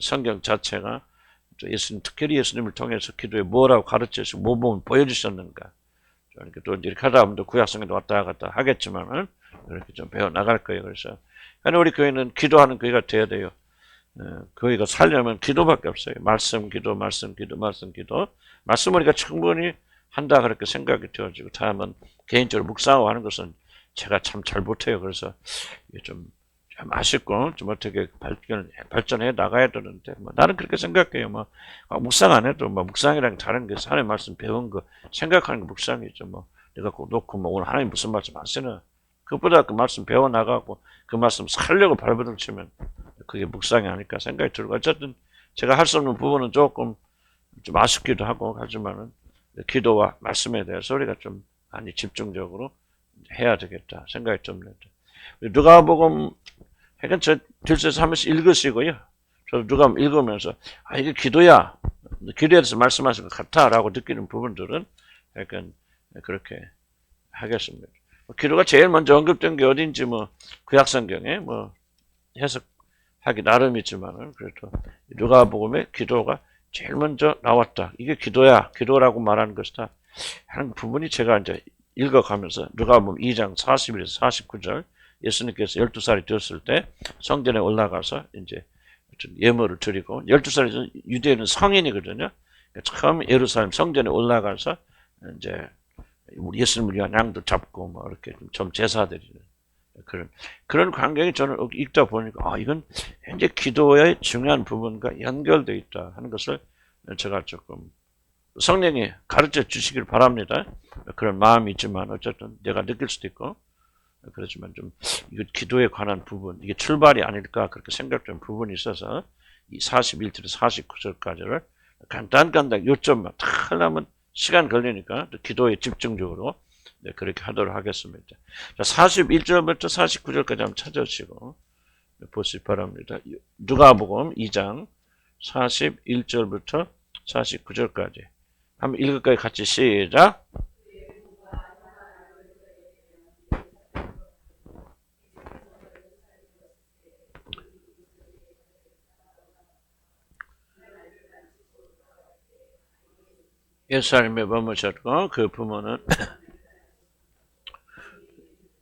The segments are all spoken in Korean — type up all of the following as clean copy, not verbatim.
성경 자체가 예수님, 특별히 예수님을 통해서 기도에 뭐라고 가르쳐주시고 뭐 보면 보여주셨는가. 이렇게 또 이렇게 하다 보면 구약성경도 왔다 갔다 하겠지만은 이렇게 좀 배워 나갈 거예요. 그래서 우리 교회는 기도하는 교회가 돼야 돼요. 교회가 살려면 기도밖에 없어요. 말씀 기도, 말씀 기도, 말씀 기도. 말씀 우리가 충분히 한다 그렇게 생각이 되어지고 다음은 개인적으로 묵상하고 하는 것은 제가 참 잘 못해요. 그래서 이게 좀 아쉽고 좀 어떻게 발전해 나가야 되는데 뭐 나는 그렇게 생각해요. 뭐 묵상 안 해도 뭐 묵상이랑 다른 게 하나님 말씀 배운 거 생각하는 거 묵상이죠. 뭐 내가 꼭 놓고 뭐 오늘 하나님 무슨 말씀 하시나 그것보다 그 말씀 배워 나가고 그 말씀 살려고 발버둥 치면 그게 묵상이 아닐까 생각이 들고 어쨌든 제가 할 수 없는 부분은 조금 좀 아쉽기도 하고 하지만은 기도와 말씀에 대해서 우리가 좀 많이 집중적으로 해야 되겠다 생각이 듭니다. 누가복음 하여간 저 들서서 한 번씩 읽으시고요. 저도 누가 읽으면서 이게 기도야. 기도에 대해서 말씀하신 것 같다라고 느끼는 부분들은 약간 그렇게 하겠습니다. 기도가 제일 먼저 언급된 게 어딘지 뭐 구약성경에 뭐 해석하기 나름이지만은 그래도 누가복음에 기도가 제일 먼저 나왔다. 이게 기도야. 기도라고 말하는 것이다. 하는 부분이 제가 이제 읽어가면서 누가복음 2장 41에서 49절 예수님께서 12살이 되었을 때 성전에 올라가서 이제 예물을 드리고 12살이 유대인은 성인이거든요. 처음 예루살렘 성전에 올라가서 이제 예수님을 위한 양도 잡고 뭐 이렇게 좀 제사 드리는 그런 광경이 저는 읽다 보니까 이건 현재 기도의 중요한 부분과 연결되어 있다 하는 것을 제가 조금 성령이 가르쳐 주시길 바랍니다. 그런 마음이 있지만 어쨌든 내가 느낄 수도 있고 그렇지만 좀 이거 기도에 관한 부분 이게 출발이 아닐까 그렇게 생각되는 부분이 있어서 이 41절에서 49절까지를 간단간단 요점만 다 하려면 시간 걸리니까 기도에 집중적으로 그렇게 하도록 하겠습니다. 자, 41절부터 49절까지 한번 찾아주시고 보시기 바랍니다. 누가복음 2장 41절부터 49절까지 한번 읽을까요? 같이 시작. 옛사람에 머무셨고 그 부모는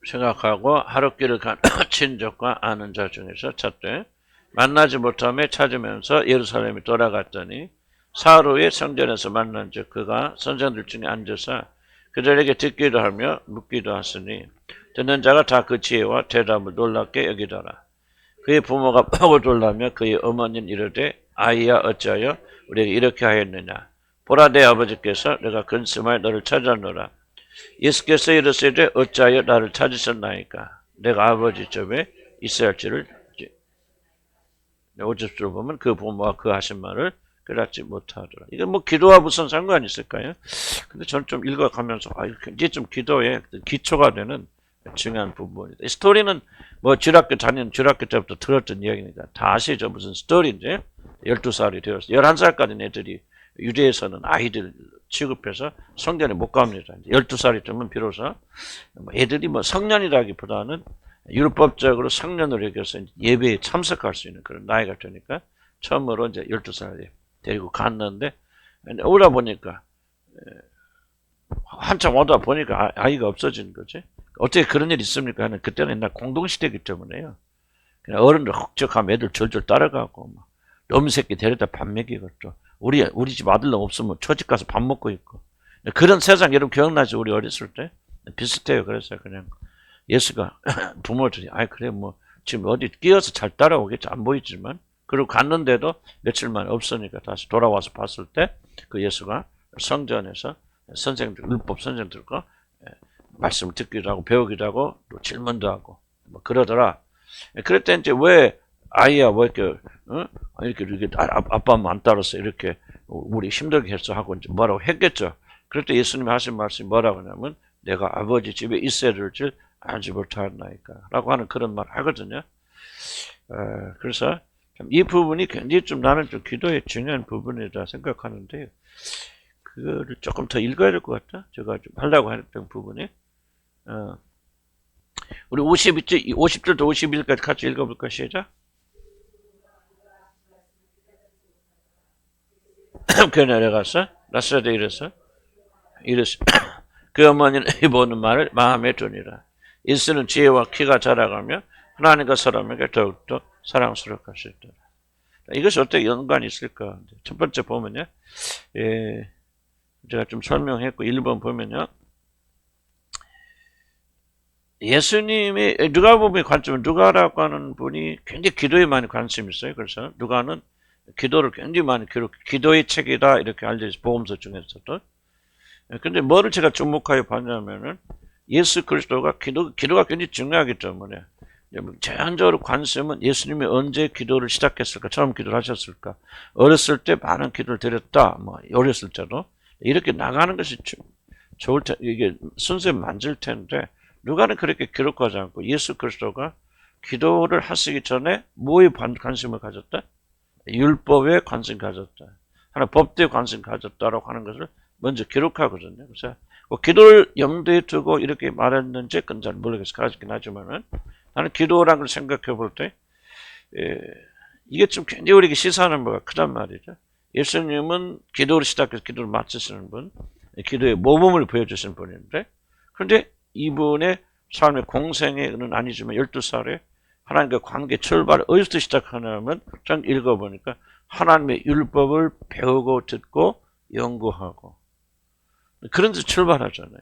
생각하고 하룻길을 간 친족과 아는 자 중에서 찾되 만나지 못함에 찾으면서 예루살렘에 돌아갔더니 사흘 후에 성전에서 만난 즉 그가 선생들 중에 앉아서 그들에게 듣기도 하며 묻기도 하시니 듣는 자가 다 그 지혜와 대답을 놀랍게 여기더라. 그의 부모가 보고 놀라며 그의 어머니는 이르되 아이야 어찌하여 우리에게 이렇게 하였느냐. 보라 내 아버지께서 내가 근심하여 너를 찾았노라. 예수께서 이르시되 어찌하여 나를 찾으셨나이까. 내가 아버지 집에 있어야 할지를 50절 보면 그 부모가 그 하신 말을 깨닫지 못하더라. 이게 뭐 기도와 무슨 상관이 있을까요? 근데 저는 좀 읽어가면서 이게 좀 기도의 기초가 되는 중요한 부분이다. 이 스토리는 뭐 주일학교 때부터 들었던 이야기니까 다 아시죠? 무슨 스토리인지 12살이 되어서 11살까지는 애들이 유대에서는 아이들 취급해서 성전에 못 갑니다. 12살이 되면 비로소 애들이 뭐 성년이라기보다는 율법적으로 성년으로 여겨서 예배에 참석할 수 있는 그런 나이가 되니까 처음으로 이제 12살에 데리고 갔는데 오다 보니까 한참 오다 보니까 아이가 없어진 거지. 어떻게 그런 일이 있습니까? 하는 그때는 옛날 공동시대이기 때문에요. 그냥 어른들 헉적하면 애들 절절 따라가고 막 놈 새끼 데려다 밥 먹이고 또 우리 집 아들놈 없으면 처집 가서 밥 먹고 있고 그런 세상 여러분 기억나죠? 우리 어렸을 때 비슷해요. 그래서 그냥 예수가 부모들이 그래 뭐 지금 어디 끼어서 잘 따라오겠지 안 보이지만 그리고 갔는데도 며칠 만에 없으니까 다시 돌아와서 봤을 때 그 예수가 성전에서 선생님들 율법 선생님들과 말씀을 듣기도 하고 배우기도 하고 또 질문도 하고 뭐 그러더라. 그럴 때 이제 왜 아이야 뭐 이렇게 아빠 안 따라서 이렇게 우리 힘들게 했어 하고 이제 뭐라고 했겠죠. 그럴 때 예수님이 하신 말씀이 뭐라고 하냐면 내가 아버지 집에 있어야 될 줄 알지 못하나이까 라고 하는 그런 말 하거든요. 그래서 이 부분이 굉장히 좀 나는 좀 기도의 중요한 부분이다 생각하는데요. 그거를 조금 더 읽어야 될 것 같다. 제가 좀 하려고 했던 부분이. 우리 50절부터 51절까지 같이 읽어볼까 시작. 교회 내려가서 나사렛에 이르러서 그 어머니는 이 보는 말을 마음에 두니라. 예수는 지혜와 키가 자라가며 하나님과 사람에게 더욱더 사랑스럽게 하셨더라. 이것이 어떻게 연관이 있을까? 첫 번째 보면요. 제가 좀 설명했고 1번 보면요. 예수님이 누가복음의 관점은 누가라고 하는 분이 굉장히 기도에 많이 관심이 있어요. 그래서 누가는 기도를 굉장히 많이 기도의 책이다 이렇게 알려져 복음서 중에서도. 근데 뭐를 제가 주목하여 봤냐면은 예수 그리스도가 기도가 굉장히 중요하기 때문에 제한적으로 관심은 예수님이 언제 기도를 시작했을까, 처음 기도를 하셨을까, 어렸을 때 많은 기도를 드렸다, 뭐 어렸을 때도 이렇게 나가는 것이 좋을 테 이게 순서에 맞을 텐데. 누가는 그렇게 기록하지 않고 예수 그리스도가 기도를 하시기 전에 뭐에 관심을 가졌다? 율법에 관심 가졌다. 하나 법대에 관심 가졌다라고 하는 것을 먼저 기록하거든요. 그래서 기도를 염두에 두고 이렇게 말했는지 그건 잘 모르겠어요. 그렇긴 하지만은 나는 기도라는 걸 생각해 볼 때 이게 좀 굉장히 우리에게 시사하는 바가 크단 말이죠. 예수님은 기도를 시작해서 기도를 마치시는 분, 기도의 모범을 보여주시는 분인데, 그런데 이분의 삶의 공생애는 아니지만 12살에 하나님과 관계 출발 어디서 시작하냐면 전 읽어보니까 하나님의 율법을 배우고 듣고 연구하고 그런 데서 출발하잖아요.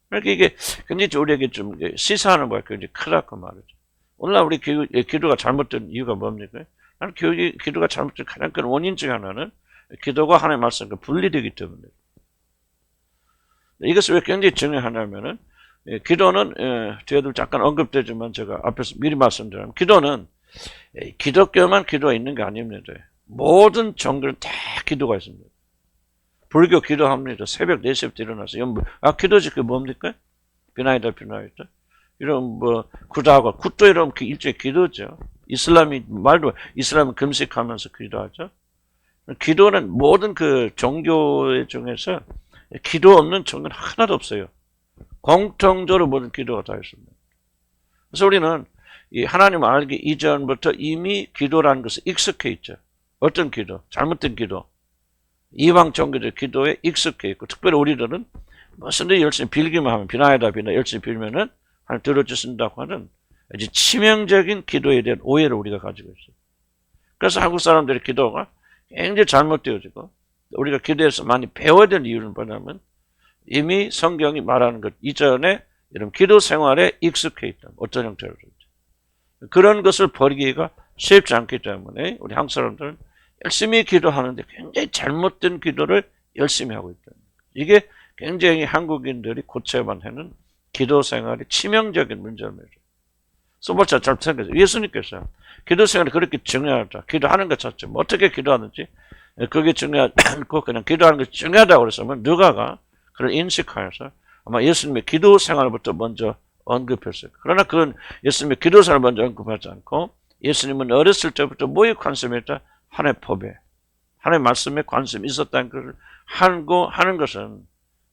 그러니까 이게 굉장히 우리에게 좀 시사하는 거야. 굉장히 크다고 말이죠. 오늘날 우리 기도가 잘못된 이유가 뭡니까? 나는 기도가 잘못된 가장 큰 원인 중 하나는 기도가 하나님의 말씀과 분리되기 때문에. 이것이 왜 굉장히 중요하냐면은, 기도는, 뒤에도 잠깐 언급되지만 제가 앞에서 미리 말씀드리면, 기도는 기독교만 기도가 있는 게 아닙니다. 모든 종교는 다 기도가 있습니다. 불교 기도합니다. 새벽 4시부터 일어나서 기도지 그게 뭡니까? 비나이다. 이런 굿도 이런 일종의 기도죠. 이슬람은 금식하면서 기도하죠. 기도는 모든 그 종교 중에서 기도 없는 종교는 하나도 없어요. 공통적으로 모든 기도가 다 있습니다. 그래서 우리는 이 하나님 알기 이전부터 이미 기도라는 것에 익숙해 있죠. 어떤 기도? 잘못된 기도. 이방 종교적 기도에 익숙해 있고, 특별히 우리들은 무슨 일 열심히 빌기만 하면, 비나이다 열심히 빌면은 하나님 들어주신다고 하는 아주 치명적인 기도에 대한 오해를 우리가 가지고 있어요. 그래서 한국 사람들의 기도가 굉장히 잘못되어지고, 우리가 기도에서 많이 배워야 되는 이유는 뭐냐면 이미 성경이 말하는 것 이전에 이런 기도 생활에 익숙해 있다. 어떤 형태로 그런 것을 버리기가 쉽지 않기 때문에 우리 한국 사람들은 열심히 기도하는데 굉장히 잘못된 기도를 열심히 하고 있다. 이게 굉장히 한국인들이 고쳐야만 하는 기도 생활의 치명적인 문제입니다. 소발자 잘 생각해서 예수님께서 기도 생활이 그렇게 중요하다. 기도하는 것 자체, 뭐 어떻게 기도하는지 그게 중요하지 않고 그냥 기도하는 것이 중요하다고 그랬으면 누가가 그걸 인식하여서 아마 예수님의 기도 생활부터 먼저 언급했어요. 그러나 그건 예수님의 기도 생활을 먼저 언급하지 않고 예수님은 어렸을 때부터 뭐에 관심이 있다? 하나님의 법에, 하나님의 말씀에 관심이 있었다는 것을 하는 것은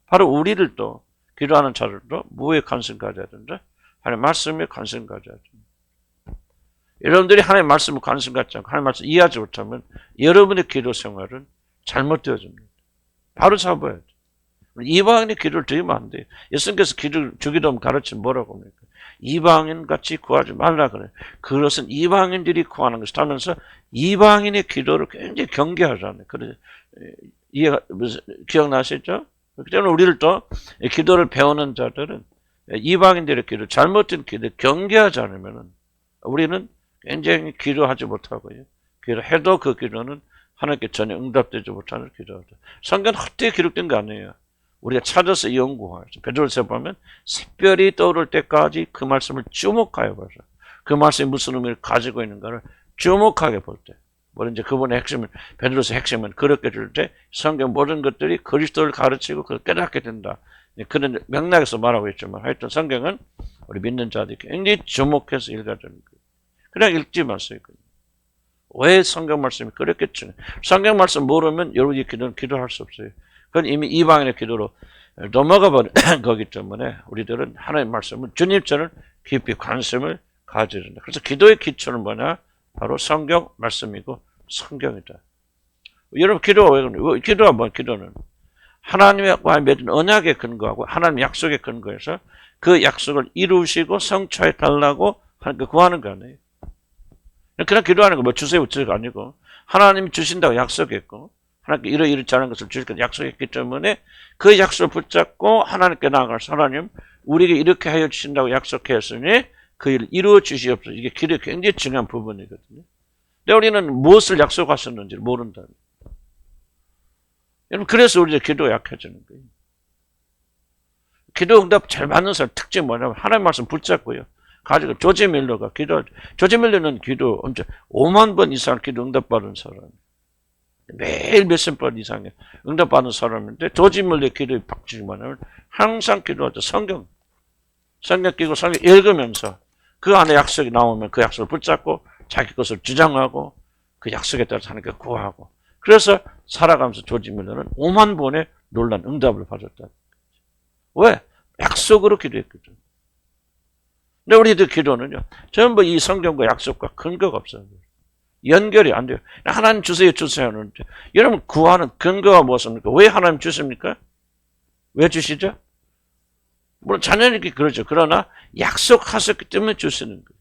바로 우리들도 기도하는 자들도 뭐에 관심 가져야 된다? 하나님의 말씀에 관심 가져야 된다. 여러분들이 하나님의 말씀에 관심 갖지 않고 하나님의 말씀을 이해하지 못하면 여러분의 기도 생활은 잘못되어집니다. 바로 잡아야 돼. 이방인의 기도를 드리면 안 돼요. 예수님께서 주기도문 가르치면 뭐라고 합니까? 이방인 같이 구하지 말라 그래요. 그것은 이방인들이 구하는 것을 하면서 이방인의 기도를 굉장히 경계하잖아요. 그래서 기억나시죠? 그렇기 때문에 우리들도 기도를 배우는 자들은 이방인들의 기도, 잘못된 기도 경계하지 않으면 우리는 굉장히 기도하지 못하고요. 기도해도 그 기도는 하나님께 전혀 응답되지 못하는 기도다. 성경은 헛되이 기록된 거 아니에요. 우리가 찾아서 연구하죠. 베드로서 보면 샛별이 떠오를 때까지 그 말씀을 주목하여 봐서 그 말씀이 무슨 의미를 가지고 있는가를 주목하게 볼 때, 물론 이제 그분의 핵심은 베드로서의 핵심은 그렇게 줄 때 성경 모든 것들이 그리스도를 가르치고 그걸 깨닫게 된다. 그런 맥락에서 말하고 있지만 하여튼 성경은 우리 믿는 자들이 굉장히 주목해서 읽어야 되는 거예요. 그냥 읽지 마세요. 왜 성경 말씀이 그렇겠죠? 성경 말씀 모르면 여러분이 기도할 수 없어요. 그건 이미 이방인의 기도로 넘어가 버린 거기 때문에 우리들은 하나님의 말씀을 주님처럼 깊이 관심을 가져야 된다. 그래서 기도의 기초는 뭐냐? 바로 성경 말씀이고 성경이다. 여러분 기도가 왜 그러냐? 기도가 뭐 기도는 하나님과 맺은 언약에 근거하고 하나님 약속에 근거해서 그 약속을 이루시고 성취해 달라고 구하는 거 아니에요. 그냥 기도하는 거 뭐 주세요 주세요가 아니고 하나님이 주신다고 약속했고 하나님께 이러이러지 않은 것을 주실 약속했기 때문에 그 약속을 붙잡고 하나님께 나아가서 하나님 우리에게 이렇게 하여 주신다고 약속했으니 그 일을 이루어 주시옵소서. 이게 기도의 굉장히 중요한 부분이거든요. 근데 우리는 무엇을 약속하셨는지 모른다. 여러분 그래서 우리가 기도가 약해지는 거예요. 기도 응답 잘 받는 사람 특징이 뭐냐면 하나님 말씀 붙잡고요. 가지고 조지 밀러가 조지 밀러는 기도 5만 번 이상 기도 응답 받은 사람. 매일 몇십 번 이상의 응답 받은 사람인데 조지 밀러의 기도의 박질이 뭐냐면 항상 기도하죠. 성경 끼고 성경 읽으면서 그 안에 약속이 나오면 그 약속을 붙잡고 자기 것을 주장하고 그 약속에 따라서 하나님께 구하고 그래서 살아가면서 조지 밀러는 5만 번의 놀란 응답을 받았다. 왜? 약속으로 기도했거든. 근데 우리들 기도는요, 전부 이 성경과 약속과 근거가 없어요. 연결이 안 돼요. 하나님 주세요, 주세요 하는데, 여러분 구하는 근거가 무엇입니까? 왜 하나님 주십니까? 왜 주시죠? 물론 자녀에게 그러죠. 그러나 약속하셨기 때문에 주시는 거예요.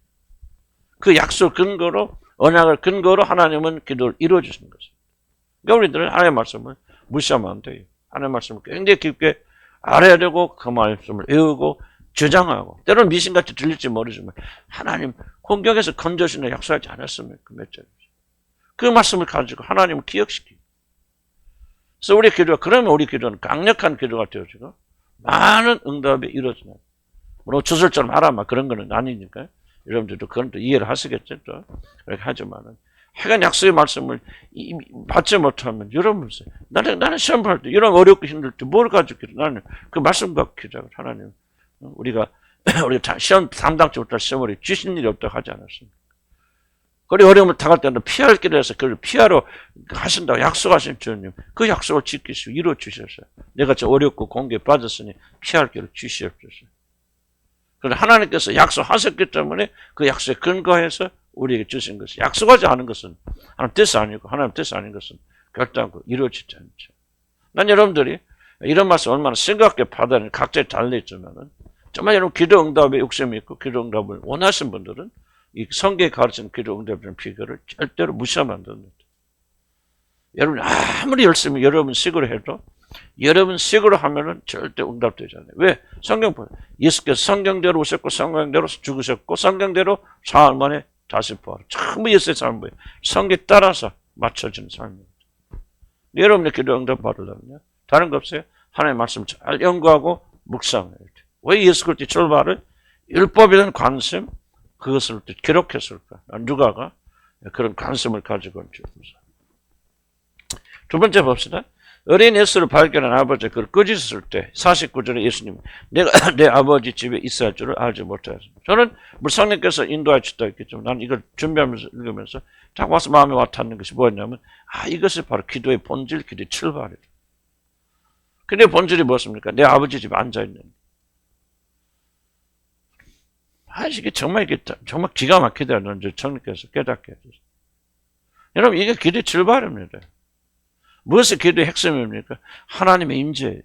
그 약속 근거로, 언약을 근거로 하나님은 기도를 이루어 주시는 거죠. 그러니까 우리들은 하나님의 말씀을 무시하면 안 돼요. 하나님의 말씀을 굉장히 깊게 알아야 되고 그 말씀을 외우고 주장하고 때로는 미신같이 들릴지 모르지만 하나님 공격에서 건져주시는 약속하지 않았습니까? 몇 절이죠. 그 말씀을 가지고 하나님을 기억시키고 그래서 우리 기도가 그러면 우리 기도는 강력한 기도가 되어지고 많은 응답이 이루어지는 물론 주술처럼 하라 그런 거는 아니니까 여러분들도 그건 또 이해를 하시겠죠. 또 그렇게 하지만은 하여간 약속의 말씀을 받지 못하면 여러분 나는 시험 볼 때 이런 어렵고 힘들 때 뭘 가지고 기도 나는 그 말씀 갖고 기도하고 하나님 우리가 시험 담당자부터 시험을 주신 일이 없다고 하지 않았습니까? 그리 어려움을 당할 때는 피할 길을 해서 그걸 피하러 하신다고 약속하신 주님 그 약속을 지키시고 이루어 주셨어요. 내가 저 어렵고 공개 받았으니 피할 길을 주시옵소서. 그런데 하나님께서 약속하셨기 때문에 그 약속에 근거해서 우리에게 주신 것이 약속하지 않은 것은 하나님 뜻이 아니고 하나님 뜻이 아닌 것은 결단코 이루어지지 않죠. 난 여러분들이 이런 말씀 얼마나 심각하게 받아내는 각자의 달리있지만은 정말 여러분 기도 응답에 욕심이 있고 기도 응답을 원하시는 분들은 이 성경에 가르치는 기도 응답의 비결을 절대로 무시하면 안 됩니다. 여러분이 아무리 열심히 여러분 식으로 해도 여러분 식으로 하면은 절대 응답되지 않아요. 왜? 성경 보세요. 예수께서 성경대로 오셨고 성경대로 죽으셨고 성경대로 사흘 만에 다시 부활. 전부 예수의 삶이에요. 성경에 따라서 맞춰지는 삶입니다. 여러분의 기도 응답 받으려면요. 다른 거 없어요. 하나님의 말씀 잘 연구하고 묵상해야 돼요. 왜 예수 그리스도의 출발을 율법에 대한 관심 그것을 기록했을까? 누가가 그런 관심을 가지고 있죠. 두 번째 봅시다. 어린 예수를 발견한 아버지 그를 꾸짖었을 때 49절에 예수님 내가 내 아버지 집에 있어야 할 줄을 알지 못하였습니다. 저는 성령께서 인도하여 주다 했겠지만 나는 이걸 준비하면서 읽으면서 딱 와서 마음에 와닿는 것이 뭐였냐면 이것이 바로 기도의 본질, 기도의 출발이다. 근데 본질이 무엇입니까? 내 아버지 집에 앉아있는. 이게 정말 기가 막히다. 성령께서 깨닫게 해주세요. 여러분 이게 기도의 출발입니다. 무엇이 기도의 핵심입니까? 하나님의 임재예요.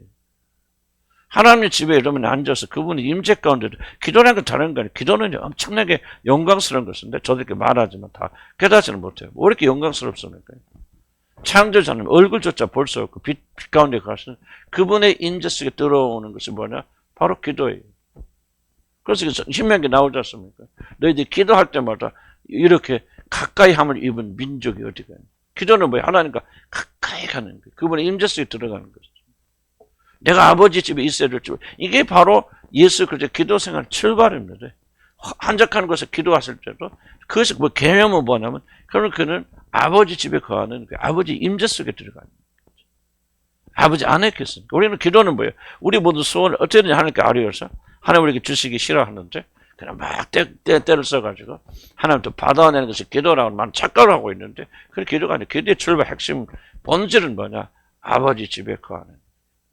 하나님의 집에 여러분이 앉아서 그분의 임재 가운데 기도라는 건 다른 거 아니에요. 기도는 엄청나게 영광스러운 것인데 저도 이렇게 말하지만 다 깨닫지는 못해요. 왜 이렇게 영광스럽습니까? 창조자님 얼굴조차 볼 수 없고 빛 가운데 가서 그분의 임재 속에 들어오는 것이 뭐냐? 바로 기도예요. 그래서 신명기 나오지 않습니까? 너희들이 기도할 때마다 이렇게 가까이 함을 입은 민족이 어디가 있냐? 기도는 뭐야? 하나님과 가까이 가는 거예요. 그분의 임재 속에 들어가는 것이죠. 내가 아버지 집에 있어야 될 줄. 이게 바로 예수 그리스도의 기도 생활 출발입니다. 한적한 곳에 기도하실 때도 그것이 뭐 개념은 뭐냐면 그는 아버지 집에 거하는 아버지 임재 속에 들어가는 거죠. 아버지 안에 있겠습니까? 우리는 기도는 뭐예요? 우리 모두 소원을 어떻게든 하나님께 아뢰어서 하나님 우리에게 주시기 싫어하는데 그냥 막 때를 써가지고 하나님 또 받아내는 것이 기도라고 많은 착각을 하고 있는데 그게 기도가 아니에요. 기도의 출발 핵심 본질은 뭐냐? 아버지 집에 거하는.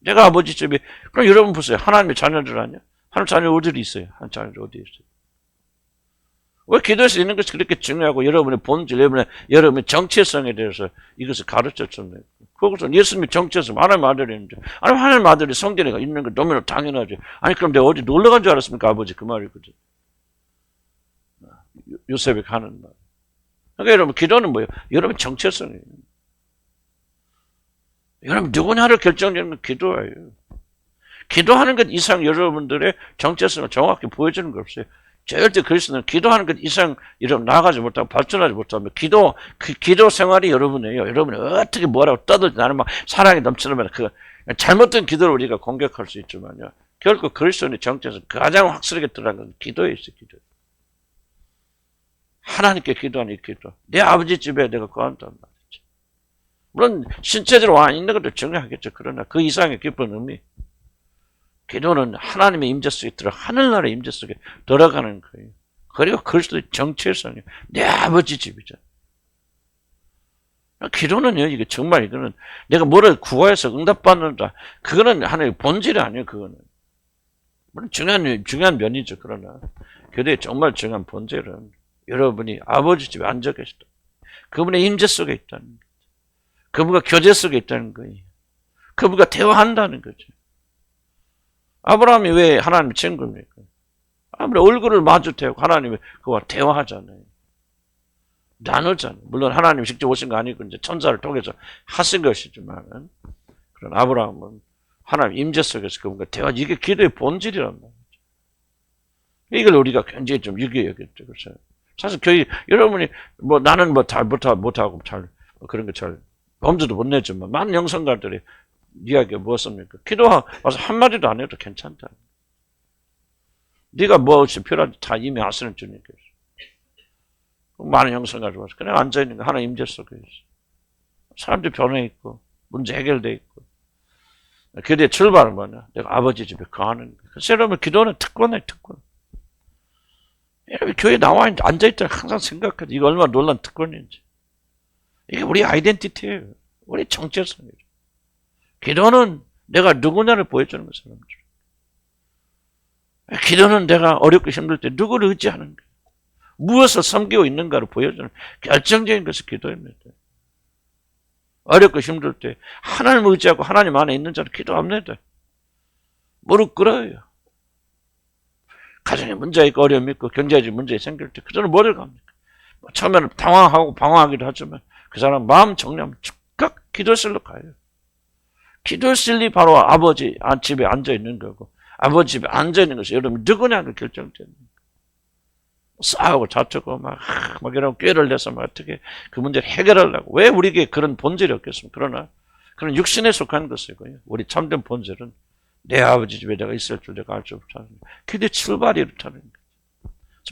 내가 아버지 집에 그럼 여러분 보세요. 하나님의 자녀들 아니야? 하나님 자녀 어디 있어요? 하나님 자녀들 어디 있어요? 왜 기도할 수 있는 것이 그렇게 중요하고 여러분의 본질, 여러분의 정체성에 대해서 이것을 가르쳤잖아요. 그것은 예수님이 정체성, 하나님 아들이는데, 아니, 하나님 아들이 성전에 있는 거 너무나 당연하지. 아니, 그럼 내가 어디 놀러 간 줄 알았습니까, 아버지? 그 말이거든. 요셉이 가는 말. 그러니까 여러분, 기도는 뭐예요? 여러분 정체성이에요. 여러분, 누구냐를 결정짓는 건 기도예요. 기도하는 것 이상 여러분들의 정체성을 정확히 보여주는 거 없어요. 절대 그리스도는 기도하는 것 이상 여러분 나아가지 못하고 발전하지 못하면 그 기도 생활이 여러분이에요. 여러분이 어떻게 뭐라고 떠들지 나는 막 사랑이 넘치면 그 잘못된 기도를 우리가 공격할 수 있지만요. 결국 그리스도의 정체성 가장 확실하게 드러나는 건 기도에 있어요. 기도. 하나님께 기도하는 이 기도. 내 아버지 집에 내가 거한단 말이지. 물론 신체적으로 와 있는 것도 중요하겠죠. 그러나 그 이상의 깊은 의미. 기도는 하나님의 임재 속에 하늘나라의 임재 속에 들어가는 거예요. 그리고 그리스도의 정체성이에요. 내 아버지 집이죠. 기도는요, 이게 정말 이거는 내가 뭐를 구하여서 응답받는다. 그거는 하나님의 본질이 아니에요, 그거는. 물론 중요한 면이죠. 그러나 기도의 정말 중요한 본질은 여러분이 아버지 집에 앉아 계시다. 그분의 임재 속에 있다는 거죠. 그분과 교제 속에 있다는 거예요. 그분과 대화한다는 거죠. 아브라함이 왜 하나님의 친구입니까? 아무리 얼굴을 마주대고 하나님이 그와 대화하잖아요. 나누잖아요. 물론 하나님이 직접 오신 거 아니고 이제 천사를 통해서 하신 것이지만 그런 아브라함은 하나님 임재 속에서 그분과 대화, 이게 기도의 본질이란 말이죠. 이걸 우리가 굉장히 좀 유기해야겠죠. 그래서 사실 여러분이 뭐 나는 뭐 잘 못하고 그런 거 잘 엄두도 못 내지만 많은 영성가들이 이야기가 무엇입니까? 기도하고 와서 한마디도 안 해도 괜찮다. 네가 무엇이 필요한지 다 이미 아시는 주님께서. 많은 영성가들 와서 그냥 앉아있는 거 하나 임재 속에 있어. 사람들이 변해 있고 문제 해결돼 있고. 기도의 출발은 뭐냐? 내가 아버지 집에 거하는 거야. 그래서 여러분 기도는 특권이에요. 특권. 여러분 교회에 나와 앉아있다 항상 생각하지. 이거 얼마나 놀란 특권인지. 이게 우리 아이덴티티예요. 우리 정체성이에요. 기도는 내가 누구냐를 보여주는 거예요. 기도는 내가 어렵고 힘들 때 누구를 의지하는 거예요. 무엇을 섬기고 있는가를 보여주는 결정적인 것이 기도입니다. 어렵고 힘들 때 하나님을 의지하고 하나님 안에 있는 자는 기도합니다. 무릎 꿇어요. 가정에 문제 있고 어려움이 있고 경제적 문제 생길 때 그들은 뭐를 갑니까? 처음에는 당황하고 방황하기도 하지만 그 사람 마음 정리하면 즉각 기도실로 가요. 기도실이 바로 아버지 집에 앉아있는 거고 아버지 집에 앉아있는 것이 여러분 누구냐가 결정되는 거예요. 싸우고 다투고 막 이런 꾀를 내서 막 어떻게 그 문제를 해결하려고. 왜 우리에게 그런 본질이 없겠습니까? 그러나 그런 육신에 속한 것이고요. 우리 참된 본질은 내 아버지 집에 내가 있을 줄 내가 알 줄 못하는 거예요. 그게 출발이 이렇다는 거예요.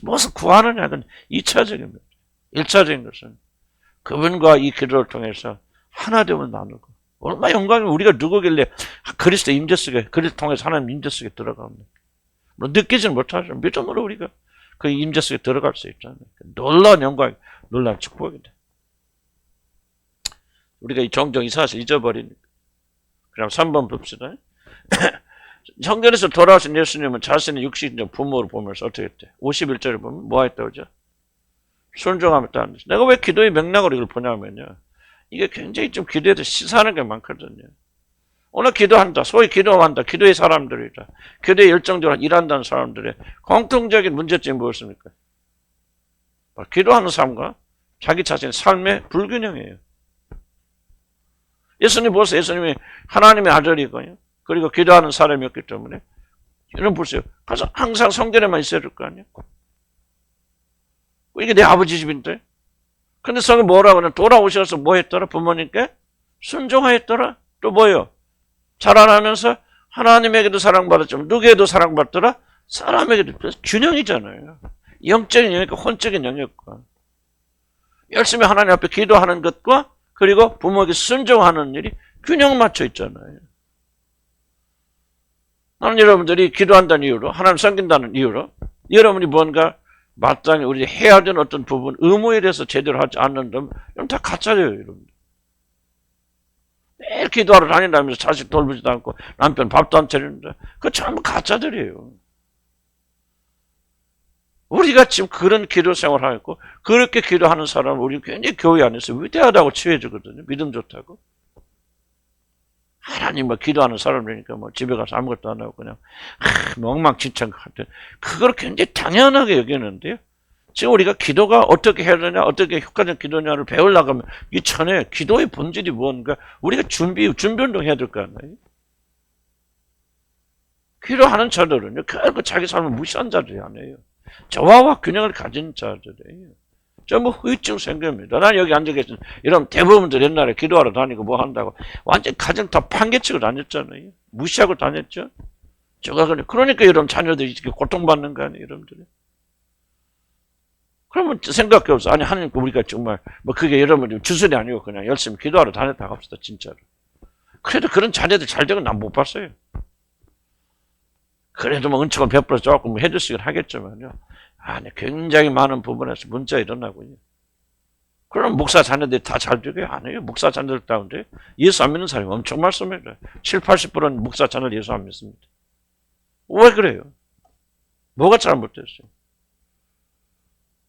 무엇을 구하느냐 는 2차적인 거죠. 1차적인 것은 그분과 이 기도를 통해서 하나 되면 나누고 얼마나 영광이 우리가 누구길래 그리스도 임재 속에 그리스도 통해서 하나님 임재 속에 들어갑니다. 물론 느끼지는 못하죠. 믿음으로 우리가 그 임재 속에 들어갈 수 있잖아요. 놀라운 영광, 놀라운 축복이다. 우리가 이 종종 이 사실 잊어버리니까. 그럼 3번 봅시다. 성경에서 돌아오신 예수님은 자신의 육신적 부모를 보면서 어떻게 했대? 51절에 보면 뭐 했다고 하죠? 순종하였다는 거죠. 내가 왜 기도의 맥락으로 이걸 보냐면요. 이게 굉장히 좀 기도에도 시사하는 게 많거든요. 오늘 기도한다. 소위 기도한다. 기도의 사람들이다. 기도에 열정적으로 일한다는 사람들의 공통적인 문제점이 무엇입니까? 기도하는 삶과 자기 자신의 삶의 불균형이에요. 예수님 보세요. 예수님이 하나님의 아들이고요. 그리고 기도하는 사람이었기 때문에 여러분 보세요. 가서 항상 성전에만 있어야 될 거 아니에요? 이게 내 아버지 집인데. 근데 성경 뭐라고 하냐? 돌아오셔서 뭐 했더라? 부모님께 순종하였더라? 또 뭐예요? 자라나면서 하나님에게도 사랑받았지만 누구에게도 사랑받더라? 사람에게도. 균형이잖아요. 영적인 영역과 혼적인 영역과 열심히 하나님 앞에 기도하는 것과 그리고 부모에게 순종하는 일이 균형 맞춰 있잖아요. 나는 여러분들이 기도한다는 이유로 하나님 섬긴다는 이유로 여러분이 뭔가 마땅히 우리 해야 되는 어떤 부분 의무에 대해서 제대로 하지 않는다면 이건 다 가짜예요. 여러분들. 매일 기도하러 다닌다면서 자식 돌보지도 않고 남편 밥도 안 차리는데 그거 전부 가짜들이에요. 우리가 지금 그런 기도 생활을 하고 그렇게 기도하는 사람은 우리 굉장히 교회 안에서 위대하다고 치해주거든요. 믿음 좋다고. 하나님 뭐 기도하는 사람이니까 뭐 집에 가서 아무것도 안 하고 그냥 엉망진창 같은 그걸 굉장히 당연하게 여기는데요. 지금 우리가 기도가 어떻게 해야 되냐, 어떻게 효과적 기도냐를 배우려고 하면 이 전에 기도의 본질이 뭔가 우리가 준비 운동 해야 될 거 아니에요. 기도하는 자들은요, 결국 자기 삶을 무시한 자들이 아니에요. 조화와 균형을 가진 자들이에요. 전부 후유증 생깁니다. 난 여기 앉아 계신 이런 대부분들 옛날에 기도하러 다니고 뭐 한다고 완전 가정 다 판개치고 다녔잖아요. 무시하고 다녔죠. 그러니까 이런 자녀들이 이렇게 고통받는 거 아니에요, 여러분들이. 그러면 생각해 보세요. 아니 하나님 우리가 정말 뭐 그게 여러분들 주술이 아니고 그냥 열심히 기도하러 다녔다 합시다, 진짜로. 그래도 그런 자녀들 잘 되고 난 못 봤어요. 그래도 뭐 은총을 베풀어 조금 뭐 해주시긴 하겠지만요. 아니 굉장히 많은 부분에서 문제가 일어나고요. 그럼 목사 자녀들이 다 잘 되게 안 해요. 목사 자녀들 가운데 예수 안 믿는 사람이 엄청 많습니다. 70~80%는 목사 자녀를 예수 안 믿습니다. 왜 그래요? 뭐가 잘못됐어요?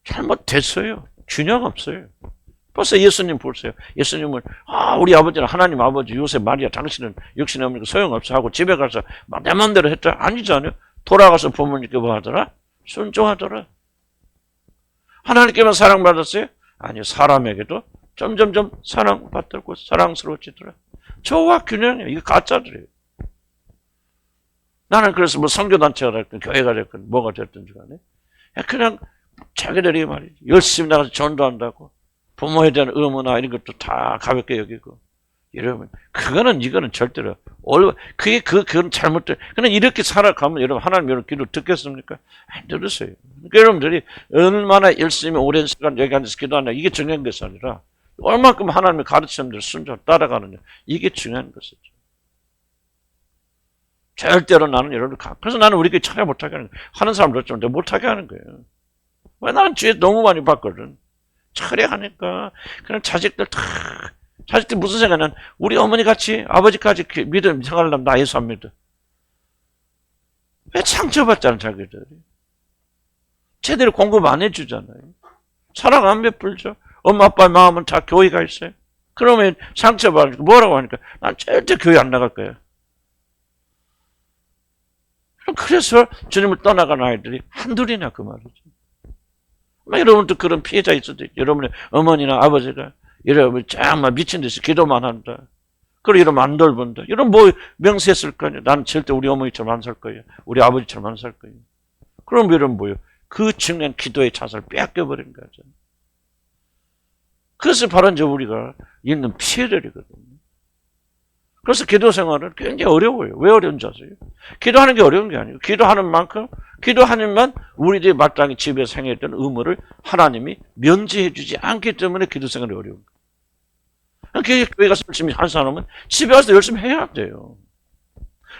잘못됐어요. 균형 없어요. 벌써 예수님 보세요. 예수님은 우리 아버지는 하나님 아버지 요셉 마리아 당신은 육신에 없는 거 소용없어 하고 집에 가서 막 내 맘대로 했다? 아니잖아요. 돌아가서 부모님께 뭐 하더라? 순종하더라. 하나님께만 사랑받았어요? 아니요. 사람에게도 점점점 사랑받고 사랑스러워지더라. 저와 균형이에요. 이거 가짜들이에요. 나는 그래서 뭐 선교단체가 됐든 교회가 됐든 뭐가 됐든지 간에 그냥 자기들이 말이지 열심히 나가서 전도한다고 부모에 대한 의무나 이런 것도 다 가볍게 여기고 이러면 이거는 절대로 그건 잘못돼. 그냥 이렇게 살아가면 여러분 하나님 여러분 기도 듣겠습니까? 안 들으세요. 그러니까 여러분들이 얼마나 열심히 오랜 시간 여기 앉아서 기도하냐 이게 중요한 것이 아니라 얼마큼 하나님의 가르치는 대로 순종 따라가느냐 이게 중요한 것이죠. 절대로 나는 여러분들 그래서 나는 우리 교회 참여 못하게 하는 거예요. 하는 사람들 좀 못하게 하는 거예요. 왜 나는 주에 너무 많이 봤거든. 철회하니까 그냥 자식들 무슨 생각은 우리 어머니 같이 아버지까지 믿음 생활하려면 나 예수 안 믿어. 왜 상처받잖아 자기들이. 제대로 공급 안 해주잖아요. 사랑 안 베풀죠. 엄마 아빠의 마음은 다 교회가 있어요. 그러면 상처받으니까 뭐라고 하니까 난 절대 교회 안 나갈 거야. 그래서 주님을 떠나간 아이들이 한둘이나 그 말이죠. 여러분도 그런 피해자 있어도 여러분의 어머니나 아버지가 여러분 정말 미친 듯이 기도만 한다. 그리고 이러면 안 돌본다. 이런 뭐 명세했을 거 아니에요. 나는 절대 우리 어머니처럼 안 살 거예요. 우리 아버지처럼 안 살 거예요. 그럼 여러분 뭐예요? 그 중요한 기도의 자세를 빼앗겨버린 거죠. 그래서 바로 이제 우리가 있는 피해들이거든요. 그래서 기도 생활은 굉장히 어려워요. 왜 어려운지 아세요? 기도하는 게 어려운 게 아니에요. 기도하는 만큼, 기도하니만 우리들이 마땅히 집에서 행했던 의무를 하나님이 면제해 주지 않기 때문에 기도 생활이 어려운 거예요. 교회 가서 열심히 한 사람은 집에 가서 열심히 해야 돼요.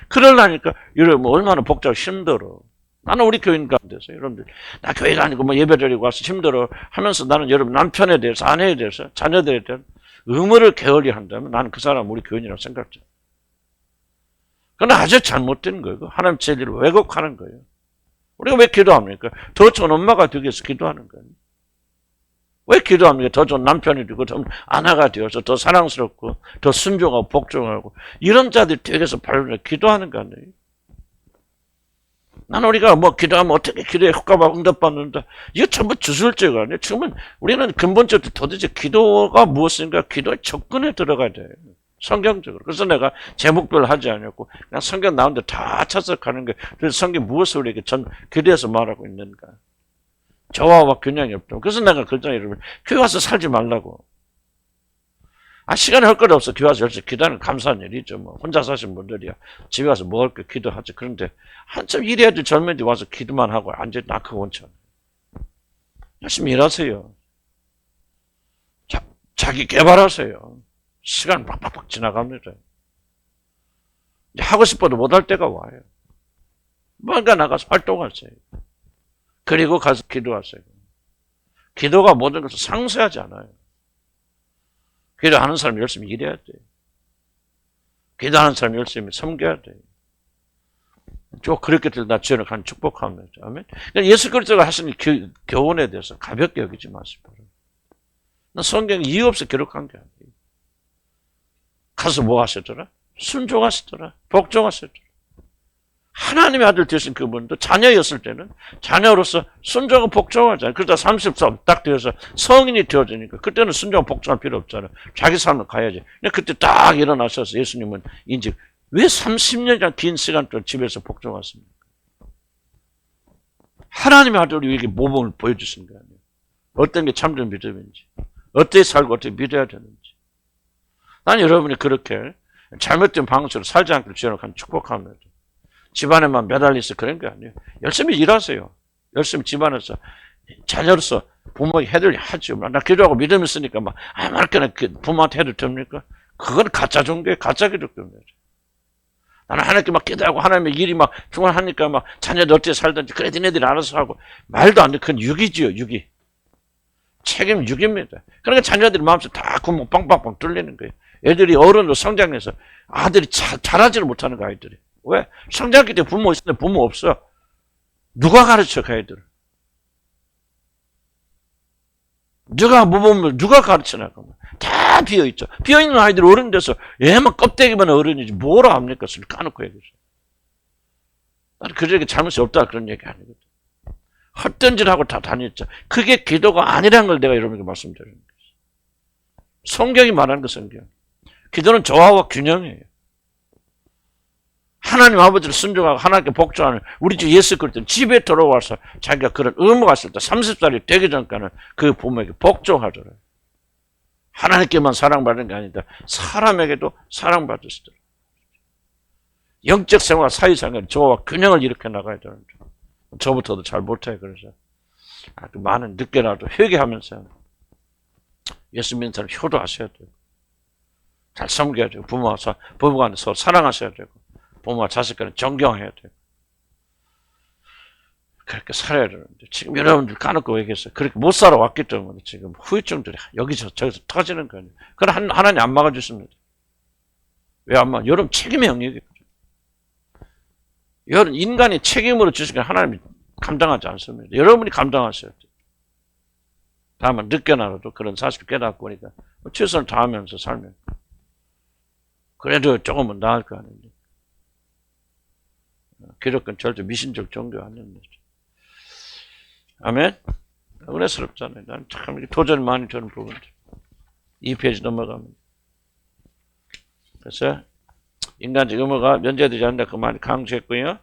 그러려니까, 여러분, 얼마나 복잡하고 힘들어. 나는 우리 교인 가운데서, 여러분들, 나 교회가 아니고 뭐 예배 드리고 와서 힘들어 하면서 나는 여러분 남편에 대해서, 아내에 대해서, 자녀들에 대한 의무를 게을리 한다면 나는 그 사람 우리 교인이라고 생각해. 그건 아주 잘못된 거예요. 하나님 제리를 왜곡하는 거예요. 우리가 왜 기도합니까? 더 좋은 엄마가 되기 위해서 기도하는 거예요. 왜 기도합니까? 더 좋은 남편이 되고 더 아내가 되어서 더 사랑스럽고 더 순종하고 복종하고 이런 자들이 되기 위해서 바로 기도하는 거 아니에요. 나는 우리가 뭐 기도하면 어떻게 기도에 효과가 응답받는다. 이거 전부 주술제가 아니에요. 지금은 우리는 근본적으로 도대체 기도가 무엇인가 기도에 접근해 들어가야 돼요. 성경적으로. 그래서 내가 제목별로 하지 않았고 그냥 성경 나오는데 다 찾아가는 거예요. 그래서 성경 무엇을 우리에게 기도해서 말하고 있는가. 저하와 균형이 없다. 그래서 내가 그랬잖아요. 여러분. 교회 와서 살지 말라고. 시간이 할 것 없어. 교회 와서 열심히 기도하는 감사한 일이죠. 뭐 혼자 사신 분들이야. 집에 와서 뭐 할 거 기도하죠. 그런데 한참 일해야 될 젊은이들 와서 기도만 하고 앉아 나 그거 원치 않아요. 열심히 일하세요. 자기 개발하세요. 시간 팍팍팍 지나갑니다. 하고 싶어도 못할 때가 와요. 뭔가 나가서 활동하세요. 그리고 가서 기도하세요. 기도가 모든 것을 상쇄하지 않아요. 기도하는 사람이 열심히 일해야 돼요. 기도하는 사람이 열심히 섬겨야 돼요. 쭉 그렇게들 나 지원을 간 축복합니다. 아멘. 그러니까 예수 그리스도가 하시는 교훈에 대해서 가볍게 여기지 마시고. 성경에 이유 없이 기록한 게 아니에요. 가서 뭐 하셨더라? 순종하시더라. 복종하시더라. 하나님의 아들 되신 그분도 자녀였을 때는 자녀로서 순종하고 복종하잖아요. 그러다 30살 딱 되어서 성인이 되어지니까 그때는 순종하고 복종할 필요 없잖아요. 자기 삶을 가야지. 근데 그때 딱 일어나셔서 예수님은 인지 왜 30년이나 긴 시간 동안 집에서 복종하십니까? 하나님의 아들이 우리에게 모범을 보여주신 거 아니에요. 어떤 게 참된 믿음인지, 어떻게 살고 어떻게 믿어야 되는지. 난 여러분이 그렇게 잘못된 방식으로 살지 않기를 주님으로 축복합니다. 집안에만 매달려서 그런 게 아니에요. 열심히 일하세요. 열심히 집안에서 자녀로서 부모에게 해드려 하죠. 나 기도하고 믿음 있으니까 막 아무렇게나 부모한테 해도 됩니까? 그건 가짜 종교예요. 가짜 기독교입니다. 나는 하나님께 막 기도하고 하나님의 일이 막 중요하니까 막 자녀들 어떻게 살든지 그래 니네들이 알아서 하고 말도 안 돼. 그건 유기지요. 유기. 책임 유기입니다. 그러니까 자녀들이 마음속에 다 구멍 빵빵빵 뚫리는 거예요. 애들이 어른으로 성장해서 아들이 잘하지를 못하는 거 아이들이. 왜? 성장기 때 부모 있는데 부모 없어. 누가 가르쳐 그 애들을? 누가 모범을 누가 가르쳐나? 다 비어있죠. 비어있는 아이들이 어른 돼서 얘만 껍데기만 어른이지 뭐라 합니까? 술 까놓고 얘기해서. 나는 그들에게 잘못이 없다 그런 얘기 아니거든. 헛던질하고 다 다녔죠. 그게 기도가 아니라는 걸 내가 여러분에게 말씀드리는 거예요. 성경이 말하는 거 성경. 기도는 조화와 균형이에요. 하나님 아버지를 순종하고 하나님께 복종하는 우리 주 예수 그리스도 집에 들어와서 자기가 그런 의무가 있을 때 30살이 되기 전까지는 그 부모에게 복종하더라. 하나님께만 사랑받는 게 아니다. 사람에게도 사랑받으시더라. 영적 생활, 사회생활, 조화와 균형을 이렇게 나가야 되는 줄. 저부터도 잘 못해요. 그래서 아주 많은 늦게라도 회개하면서 예수 믿는 사람 효도하셔야 돼요. 잘 섬겨야 돼요. 부부간에 서로 사랑하셔야 되고 부모와 자식간에 존경해야 돼요. 그렇게 살아야 되는데 지금 여러분들 까놓고 얘기했어요. 그렇게 못 살아왔기 때문에 지금 후유증들이 여기서 저기서 터지는 거예요. 그럼 하나님 안 막아주십니다. 왜 안 막아? 여러분 책임의 영역이거든요. 여러분 인간이 책임으로 주시면 하나님이 감당하지 않습니다. 여러분이 감당하셔야 돼요. 다만 늦게나라도 그런 사실을 깨닫고 보니까 최선을 다하면서 살면 그래도 조금은 나을 거 아닙니까? 기독교는 절대 미신적 종교 아닙니다. 아멘? 은혜스럽잖아요. 난 참 도전이 많이 되는 부분들. 2페이지 넘어가면. 그래서 인간적 의무가 면제되지 않는다 그 말이 강조했고요.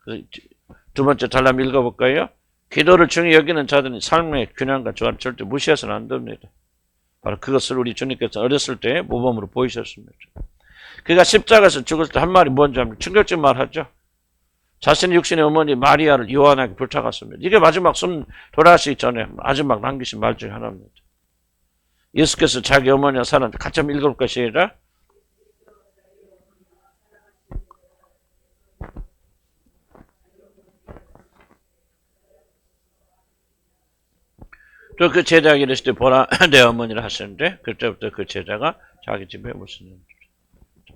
그래서 두 번째 잘라 읽어볼까요? 기도를 중히 여기는 자들은 삶의 균형과 조화를 절대 무시해서는 안 됩니다. 바로 그것을 우리 주님께서 어렸을 때 모범으로 보이셨습니다. 그가 십자가에서 죽을 때 한 말이 뭔지 합니까? 충격적 말하죠. 자신의 육신의 어머니 마리아를 요한에게 불타갔습니다. 이게 마지막 숨 돌아가시기 전에 마지막 남기신 말 중에 하나입니다. 예수께서 자기 어머니와 사람들 같이 한번 읽어볼 것이 아니라 또 그 제자에게 이랬을 때 보라 내 어머니를 하시는데 그때부터 그 제자가 자기 집에 무슨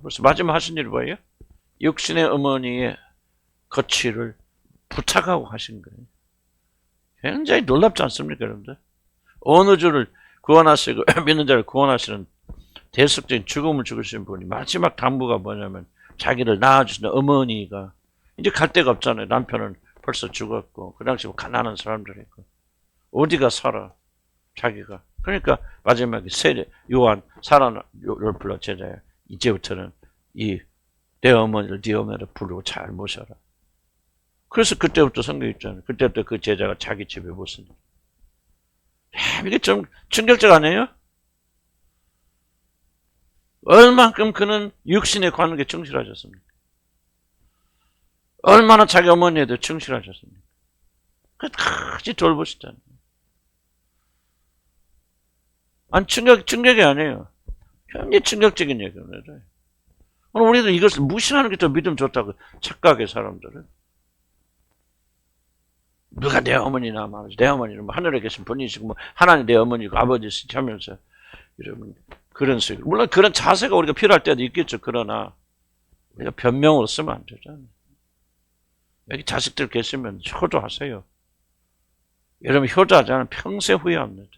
벌써 마지막 하신 일이 뭐예요? 육신의 어머니의 거취를 부탁하고 하신 거예요. 굉장히 놀랍지 않습니까, 여러분들? 어느 주를 구원하시고 믿는 자를 구원하시는 대속적인 죽음을 죽으신 분이 마지막 당부가 뭐냐면 자기를 낳아주시는 어머니가 이제 갈 데가 없잖아요. 남편은 벌써 죽었고 그 당시 가난한 사람들이고 어디가 살아 자기가. 그러니까 마지막에 요한 사랑을 불러 제자야. 이제부터는 내 어머니를 네 어머니를 부르고 잘 모셔라. 그래서 그때부터 성경이 있잖아요. 그때부터 그 제자가 자기 집에 모습니다. 이게 좀 충격적 아니에요? 얼만큼 그는 육신에 관계에 충실하셨습니까? 얼마나 자기 어머니에도 충실하셨습니까? 끝까지 돌보시잖아요. 아니, 충격이 아니에요. 굉장히 충격적인 얘기입니다. 오늘 우리도 이것을 무시하는 게 더 믿음 좋다고 착각해, 사람들은. 누가 내 어머니나 말하지. 내 어머니는 뭐 하늘에 계신 분이시고, 뭐 하나님 내 어머니고 아버지시지 하면서, 여러분, 그런 식으로. 물론 그런 자세가 우리가 필요할 때도 있겠죠. 그러나, 우리가 변명으로 쓰면 안 되잖아요. 여기 자식들 계시면 효도하세요. 여러분 효도하지 않으면 평생 후회합니다.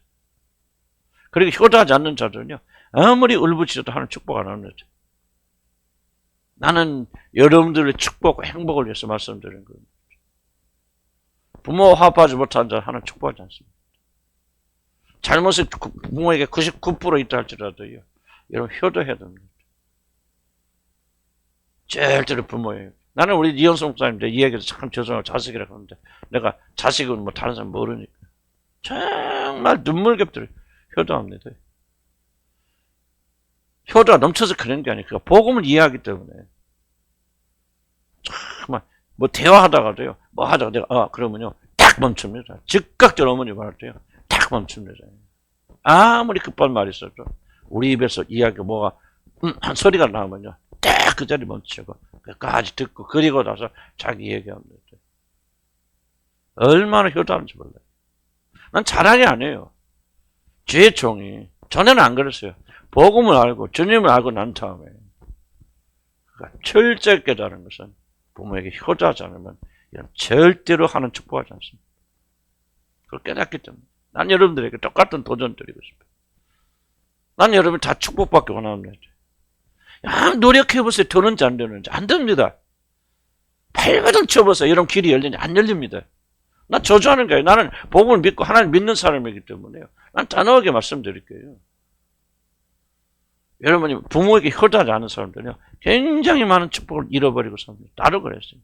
그리고 효도하지 않는 자들은요, 아무리 울부짖어도 하는 축복 안 합니다. 나는 여러분들의 축복과 행복을 위해서 말씀드리는 겁니다. 부모 화합하지 못한 자 하나님 축복하지 않습니다. 잘못이 부모에게 99% 있다 할지라도요, 여러분 효도해야 됩니다. 절대로 부모예요. 나는 우리 이현수 목사님들 이 얘기도 참 죄송하고 자식이라고 하는데, 내가 자식은 뭐 다른 사람 모르니까 정말 눈물겹도록 효도합니다. 효도가 넘쳐서 그런 게 아니고 복음을 이해하기 때문에 정말 뭐 대화하다가도요, 뭐 하다가 내가 그러면요 딱 멈춥니다. 즉각적으로 어머니 말할 때요 딱 멈춥니다. 아무리 급한 말이 있어도 우리 입에서 이야기가 뭐가 한 소리가 나오면요 딱 그 자리 멈추고 끝까지 듣고 그리고 나서 자기 얘기합니다. 얼마나 효도하는지 몰라요. 난 자랑이 아니에요. 주의 종이 전에는 안 그랬어요. 복음을 알고 주님을 알고 난 다음에 그러니까 철저히 깨달은 것은 부모에게 효도하지 않으면 이런 절대로 하는 축복하지 않습니다. 그걸 깨닫기 때문에 난 여러분들에게 똑같은 도전 드리고 싶어요. 난 여러분 다 축복받기 원합니다. 노력해보세요. 되는지 안 되는지. 안 됩니다. 발버둥 쳐보세요. 이런 길이 열리는지 안 열립니다. 나 저주하는 거예요. 나는 복음을 믿고 하나님 믿는 사람이기 때문에요. 난 단호하게 말씀드릴게요. 여러분이 부모에게 효도하지 않은 사람들은요, 굉장히 많은 축복을 잃어버리고 삽니다. 나도 그랬어요.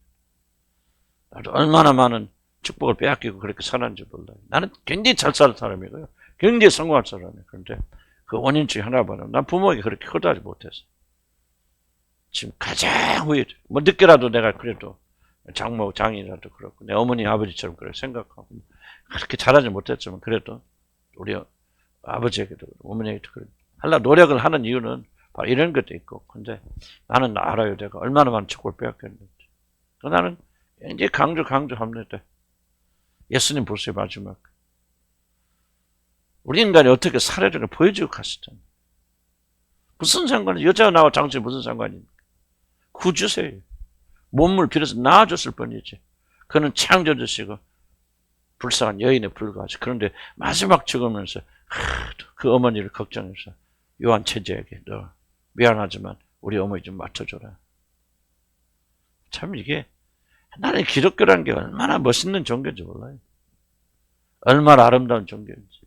나도 얼마나 많은 축복을 빼앗기고 그렇게 살았는지 몰라요. 나는 굉장히 잘 사는 사람이고요. 굉장히 성공한 사람이에요. 그런데 그 원인 중에 하나 봐요. 난 부모에게 그렇게 효도하지 못했어요. 지금 가장 후회, 뭐 늦게라도 내가 그래도 장모, 장인이라도 그렇고, 내 어머니, 아버지처럼 그래 생각하고, 그렇게 잘하지 못했지만, 그래도 우리 아버지에게도, 어머니에게도 그래. 하려고 노력을 하는 이유는 바로 이런 것도 있고, 근데 나는 알아요. 내가 얼마나 많은 축복을 빼앗겼는지. 나는 굉장히 강조합니다. 예수님 보세요, 마지막. 우리 인간이 어떻게 사례를 보여주고 가시잖아요. 무슨 상관이, 여자가 나와 장수에 무슨 상관입니까? 구주세요. 몸을 빌어서 낳아줬을 뿐이지. 그는 창조주시고 불쌍한 여인에 불과하지. 그런데 마지막 죽으면서 그 어머니를 걱정해서 요한 체제에게 너 미안하지만 우리 어머니 좀 맡아줘라. 참 이게 나는 기독교라는 게 얼마나 멋있는 종교인지 몰라요. 얼마나 아름다운 종교인지.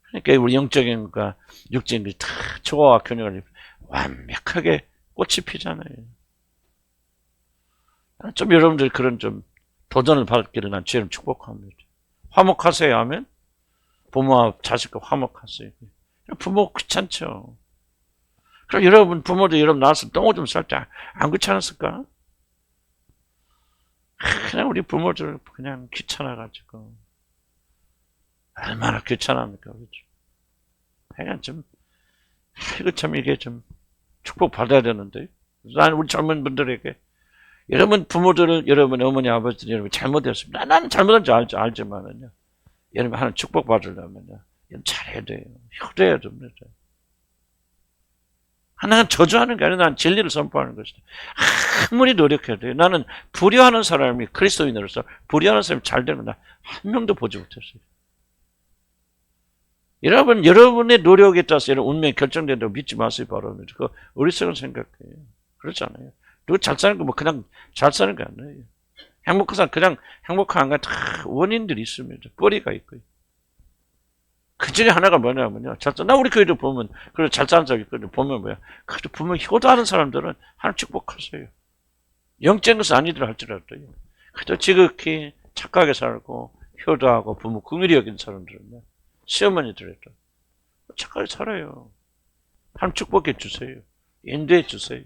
그러니까 우리 영적인 것과 육적인 것이 다 조화와 균형을 완벽하게 꽃이 피잖아요. 좀 여러분들 그런 좀 도전을 받기를 난 주님 축복합니다. 화목하세요 하면 부모와 자식과 화목하세요. 부모 귀찮죠. 그럼 여러분 부모도 여러분 낳아서 똥오줌 쌀 때 안 귀찮았을까? 그냥 우리 부모들 그냥 귀찮아가지고 얼마나 귀찮합니까, 그렇죠? 그냥 좀 이거 참 이게 좀 축복 받아야 되는데, 난 우리 젊은 분들에게 여러분 부모들은 여러분 어머니 아버지들 여러분 잘못했습니다. 나는 잘못한 줄 알지만은요. 여러분 하는 축복 받으려면요. 잘해야 돼요. 효도해야 됩니다. 하나는 저주하는 게 아니라 나는 진리를 선포하는 것이다. 아무리 노력해야 돼요. 나는 불의하는 사람이 그리스도인으로서 불의하는 사람이 잘 되는 나 한 명도 보지 못했어요. 여러분, 여러분의 노력에 따라서 여러분 운명이 결정된다고 믿지 마세요, 바랍니다. 그 어리석은 생각해요. 그렇지 않아요. 누구 잘 사는 거 뭐 그냥 잘 사는 게 아니에요. 행복한 사람 그냥 행복한 거 다 원인들이 있습니다. 뿌리가 있고요. 그 중에 하나가 뭐냐면요. 나 우리 교회도 보면, 그래 잘 사는 사람이 보면 뭐야. 그래도 분명 효도하는 사람들은 하나님 축복하세요. 영적인 것은 아니더라 할지라도요. 그래도 지극히 착하게 살고 효도하고 부모 긍휼히 여긴 사람들은요. 시어머니들에도 착하게 살아요. 하나님 축복해 주세요. 인도해 주세요.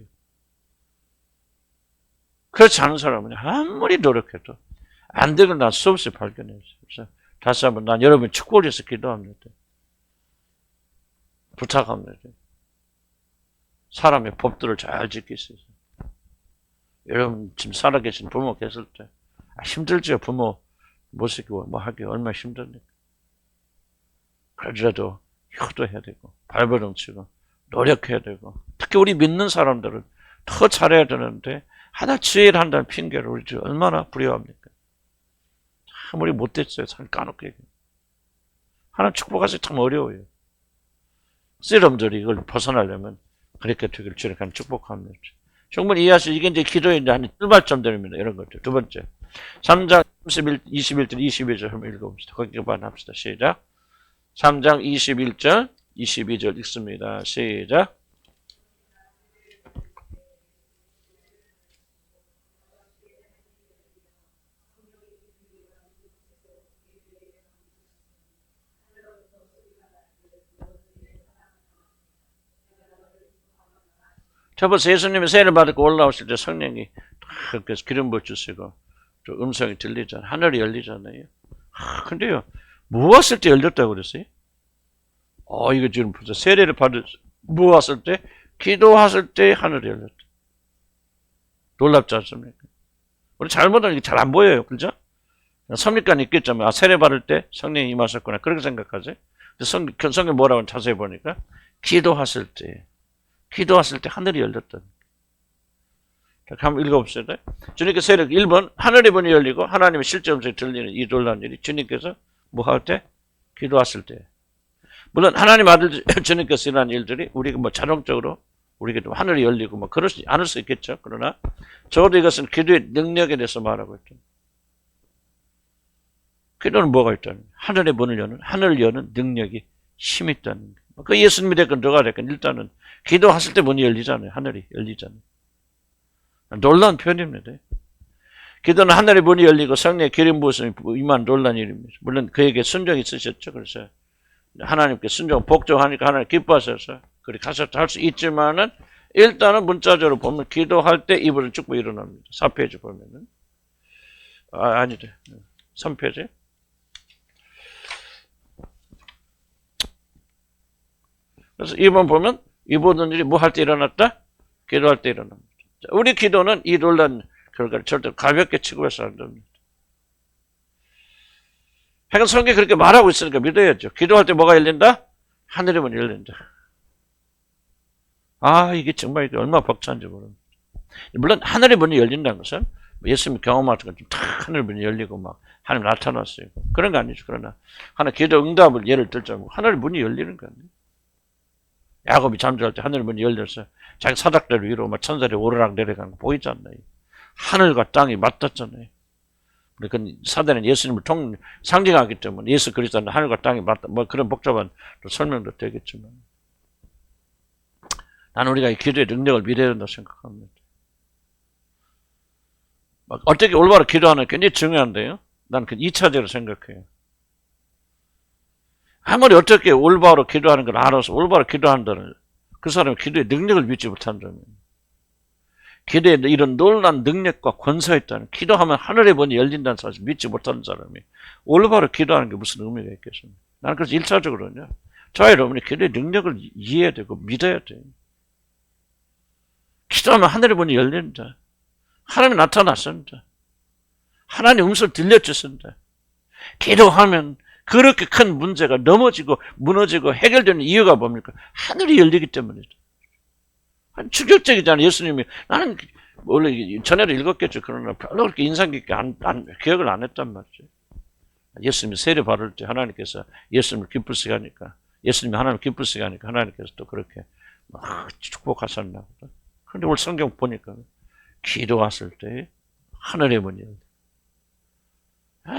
그렇지 않은 사람은 아무리 노력해도 안 되는 난 수없이 발견했어요. 그래서 다시 한번 난 여러분 축복을 위해서 기도합니다. 부탁합니다. 사람의 법들을 잘 지키세요. 여러분 지금 살아계신 부모 계실 때 힘들죠. 부모 모시고 뭐 하기 얼마나 힘듭니까? 그래도 효도해야 되고 발버둥 치고 노력해야 되고 특히 우리 믿는 사람들은 더 잘해야 되는데 하다 지혜를 핑계로 우리 얼마나 불효합니까? 아무리 못됐어요. 참 까놓게. 하나님 축복하기 참 어려워요. 씨름들이 이걸 벗어나려면 그렇게 되기를 주님께 축복합니다. 충분히 이해하시죠? 이게 이제 기도의 이제 한 출발점 됩니다. 이런 것들. 두 번째. 3장 31, 21절, 22절 한번 읽어봅시다. 거기 그만합시다. 시작. 3장 21절, 22절 읽습니다. 시작. 저번에 예수님이 세례를 받고 올라오실 때 성령이 그래서 기름 부어주시고 음성이 들리잖아요. 하늘이 열리잖아요. 근데요, 무엇을 때 열렸다고 그랬어요? 이거 지금 벌써 세례를 무엇을 때? 기도하실 때 하늘이 열렸다. 놀랍지 않습니까? 우리 잘못하면 이게 잘 안 보여요. 그죠? 선입관이 있겠지만, 세례 받을 때 성령이 임하셨구나. 그렇게 생각하지? 성경 뭐라고 자세히 보니까, 기도하실 때 하늘이 열렸다. 한번 읽어봅시다. 주님께서 세례 1번 하늘의 문이 열리고 하나님의 실제 음성이 들리는 이 놀라운 일이 주님께서 뭐 할 때? 기도하실 때. 물론 하나님 아들 주님께서 일어난 일들이 우리가 뭐 자동적으로 우리가 좀 하늘이 열리고 뭐 그렇지 않을 수 있겠죠. 그러나 적어도 이것은 기도의 능력에 대해서 말하고 있죠. 기도는 뭐가 있다는 거예요? 하늘의 문을 여는 하늘을 여는 능력이 힘이 있다는 거예요. 그 예수님이 됐건 누가 됐건 일단은 기도하실 때 문이 열리잖아요. 하늘이 열리잖아요. 놀라운 표현입니다. 기도는 하늘의 문이 열리고 성령의 기름 부으심이 임한 놀라운 일입니다. 물론 그에게 순종이 있으셨죠. 그래서 하나님께 순종, 복종하니까 하나님 기뻐하셔서 그렇게 하셨다 할 수 있지만은 일단은 문자적으로 보면 기도할 때 이분은 축복이 일어납니다. 4페이지 보면은. 아니래. 3페이지. 그래서 이번 보면 이 모든 일이 뭐 할 때 일어났다? 기도할 때 일어납니다. 우리 기도는 이 놀란 결과를 절대 가볍게 치고해서 안 됩니다. 하여간 성경이 그렇게 말하고 있으니까 믿어야죠. 기도할 때 뭐가 열린다? 하늘의 문이 열린다. 이게 정말 이게 얼마나 벅찬지 모릅니다. 물론 하늘의 문이 열린다는 것은 예수님이 경험하던 것처럼 탁 하늘의 문이 열리고 막 하나님 나타났어요. 그런 거 아니죠. 그러나 하나 기도 응답을 예를 들자면 하늘의 문이 열리는 거 아니에요. 야곱이 잠잘 때 하늘 문이 열려서 자기 사닥대로 위로 막 천사들이 오르락 내려가는 거 보이지 않나요? 하늘과 땅이 맞닿잖아요. 그러니까 사단은 예수님을 상징하기 때문에 예수 그리스도는 하늘과 땅이 맞닿, 뭐 그런 복잡한 설명도 되겠지만 나는 우리가 이 기도의 능력을 믿어야 된다고 생각합니다. 막 어떻게 올바로 기도하는 게 굉장히 중요한데요. 나는 그 2차적으로 생각해요. 아무리 어떻게 올바로 기도하는 걸 알아서 올바로 기도한다는 그 사람이 기도의 능력을 믿지 못한다면 기도에 이런 놀라운 능력과 권세가 있다는 기도하면 하늘의 문이 열린다는 사실 믿지 못하는 사람이 올바로 기도하는 게 무슨 의미가 있겠습니까? 나는 그래서 1차적으로는요. 저와 여러분이 기도의 능력을 이해해야 되고 믿어야 돼요. 기도하면 하늘의 문이 열린다. 하나님이 나타났습니다. 하나님 음성을 들려주신다. 기도하면 그렇게 큰 문제가 넘어지고 무너지고 해결되는 이유가 뭡니까? 하늘이 열리기 때문이죠. 충격적이잖아요. 예수님이 나는 원래 전에도 읽었겠죠. 그러나 별로 그렇게 인상 깊게 기억을 안 했단 말이죠. 예수님이 세례 받을 때 하나님께서 예수님을 기쁘시게 하니까 예수님이 하나님을 기쁘시게 하니까 하나님께서 또 그렇게 막 축복하셨나 보다. 그런데 오늘 성경 보니까 기도하실 때 하늘의 문이 열려.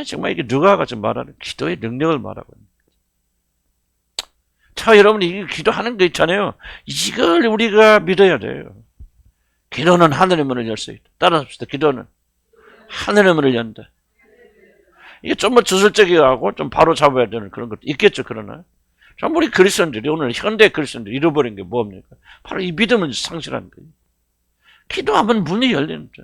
정말 이게 누가가 지금 말하는 기도의 능력을 말하고 있는 거예요. 자, 여러분, 이 기도하는 거 있잖아요. 이걸 우리가 믿어야 돼요. 기도는 하늘의 문을 열 수 있다. 따라합시다. 기도는 하늘의 문을 연다. 이게 좀 뭐 주술적이하고 좀 바로 잡아야 되는 그런 것도 있겠죠. 그러나 참 우리 그리스도인들이 오늘 현대 그리스도인들이 잃어버린 게 뭡니까? 바로 이 믿음을 상실한 거예요. 기도하면 문이 열리는데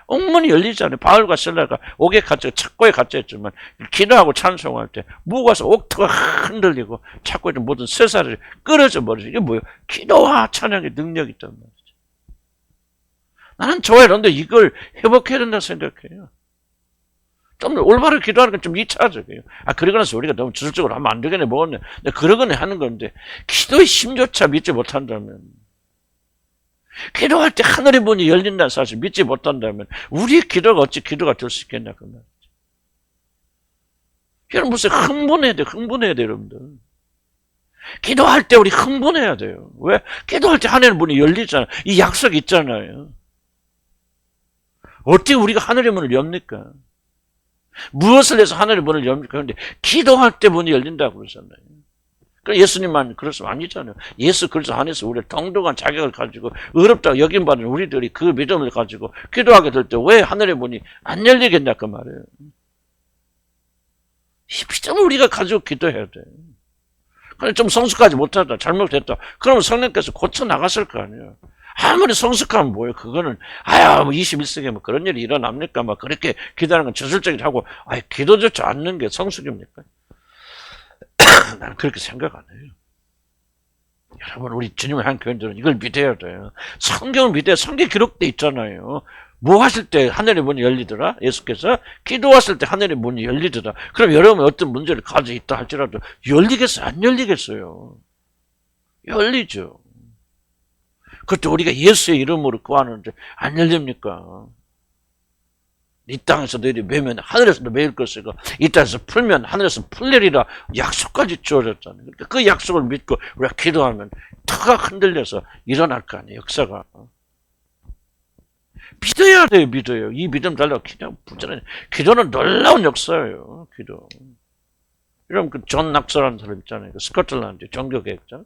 옥문이 열리잖아요. 바울과 실라가 옥에 갇혀 착고에 갇혀있지만 기도하고 찬송할 때 무가서 옥토가 흔들리고 착고에 있는 모든 쇠사슬이 끊어져 버리죠. 이게 뭐예요? 기도와 찬양의 능력이 있단 말이죠. 나는 저와 여러분들 이걸 회복해야 된다고 생각해요. 좀 올바로 기도하는 건 좀 2차적이에요. 그러고 나서 우리가 너무 주술적으로 하면 안 되겠네, 뭐겠네. 근데 그러거나 하는 건데, 기도의 심조차 믿지 못한다면, 기도할 때 하늘의 문이 열린다는 사실 믿지 못한다면 우리의 기도가 어찌 기도가 될 수 있겠냐 그 말이죠. 여러분 무슨 흥분해야 돼, 여러분들. 기도할 때 우리 흥분해야 돼요. 왜? 기도할 때 하늘의 문이 열리잖아요. 이 약속이 있잖아요. 어떻게 우리가 하늘의 문을 엽니까? 무엇을 해서 하늘의 문을 엽니까? 그런데 기도할 때 문이 열린다고 그러잖아요. 예수님만 그렇으면 아니잖아요. 예수 그리스도 안에서 우리 동등한 자격을 가지고 어렵다고 여김받는 우리들이 그 믿음을 가지고 기도하게 될 때 왜 하늘의 문이 안 열리겠냐 그 말이에요. 이 믿음을 우리가 가지고 기도해야 돼. 그래 좀 성숙하지 못하다, 잘못했다. 그러면 성령께서 고쳐 나갔을 거 아니에요. 아무리 성숙하면 뭐예요? 그거는 뭐 21세기에 뭐 그런 일이 일어납니까? 막 그렇게 기도하는 건 저술적이라고 기도조차 않는 게 성숙입니까? 나는 그렇게 생각 안 해요. 여러분 우리 주님을 한 교인들은 이걸 믿어야 돼요. 성경을 믿어야 성경에 기록돼 있잖아요. 뭐 하실 때 하늘의 문이 열리더라? 예수께서 기도하실 때 하늘의 문이 열리더라. 그럼 여러분 어떤 문제를 가지고 있다 할지라도 열리겠어요? 안 열리겠어요? 열리죠. 그것도 우리가 예수의 이름으로 구하는데 안 열립니까? 이 땅에서 너희들이 매면 하늘에서도 매일 것이고 이 땅에서 풀면 하늘에서 풀리리라 약속까지 주어졌잖아요. 그러니까 그 약속을 믿고 우리가 기도하면 터가 흔들려서 일어날 거 아니에요. 역사가. 믿어야 돼요. 믿어요. 이 믿음 달라고 그냥 부자는 기도는 놀라운 역사예요. 기도. 여러분 그 존 낙서라는 사람 있잖아요. 그 스코틀랜드 종교개혁자.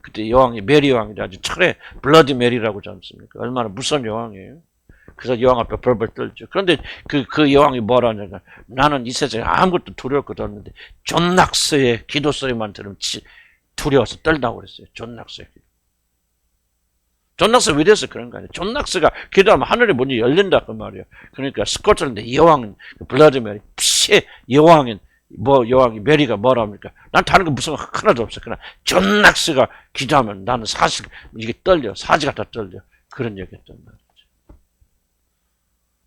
그때 여왕이 메리 왕이 아주 철에 블러디 메리라고 하지 않습니까? 얼마나 무서운 여왕이에요. 그래서 여왕 앞에 벌벌 떨죠. 그런데 그 여왕이 뭐라 하냐면 나는 이 세상에 아무것도 두려울 것도 없는데 존 낙서의 기도 소리만 들으면 두려워서 떨다고 그랬어요. 존 낙서의 기도. 존 낙서 왜 이래서 그런 거 아니에요? 존 낙서가 기도하면 하늘의 문이 열린다 그 말이에요. 그러니까 스코틀랜드 여왕은 블러디 메리 피해 여왕이 메리가 뭐라 합니까? 난 다른 거 무슨 거 하나도 없어. 그러나 존 낙서가 기도하면 나는 사실 이게 떨려. 사지가 다 떨려. 그런 얘기 했단 말이에요.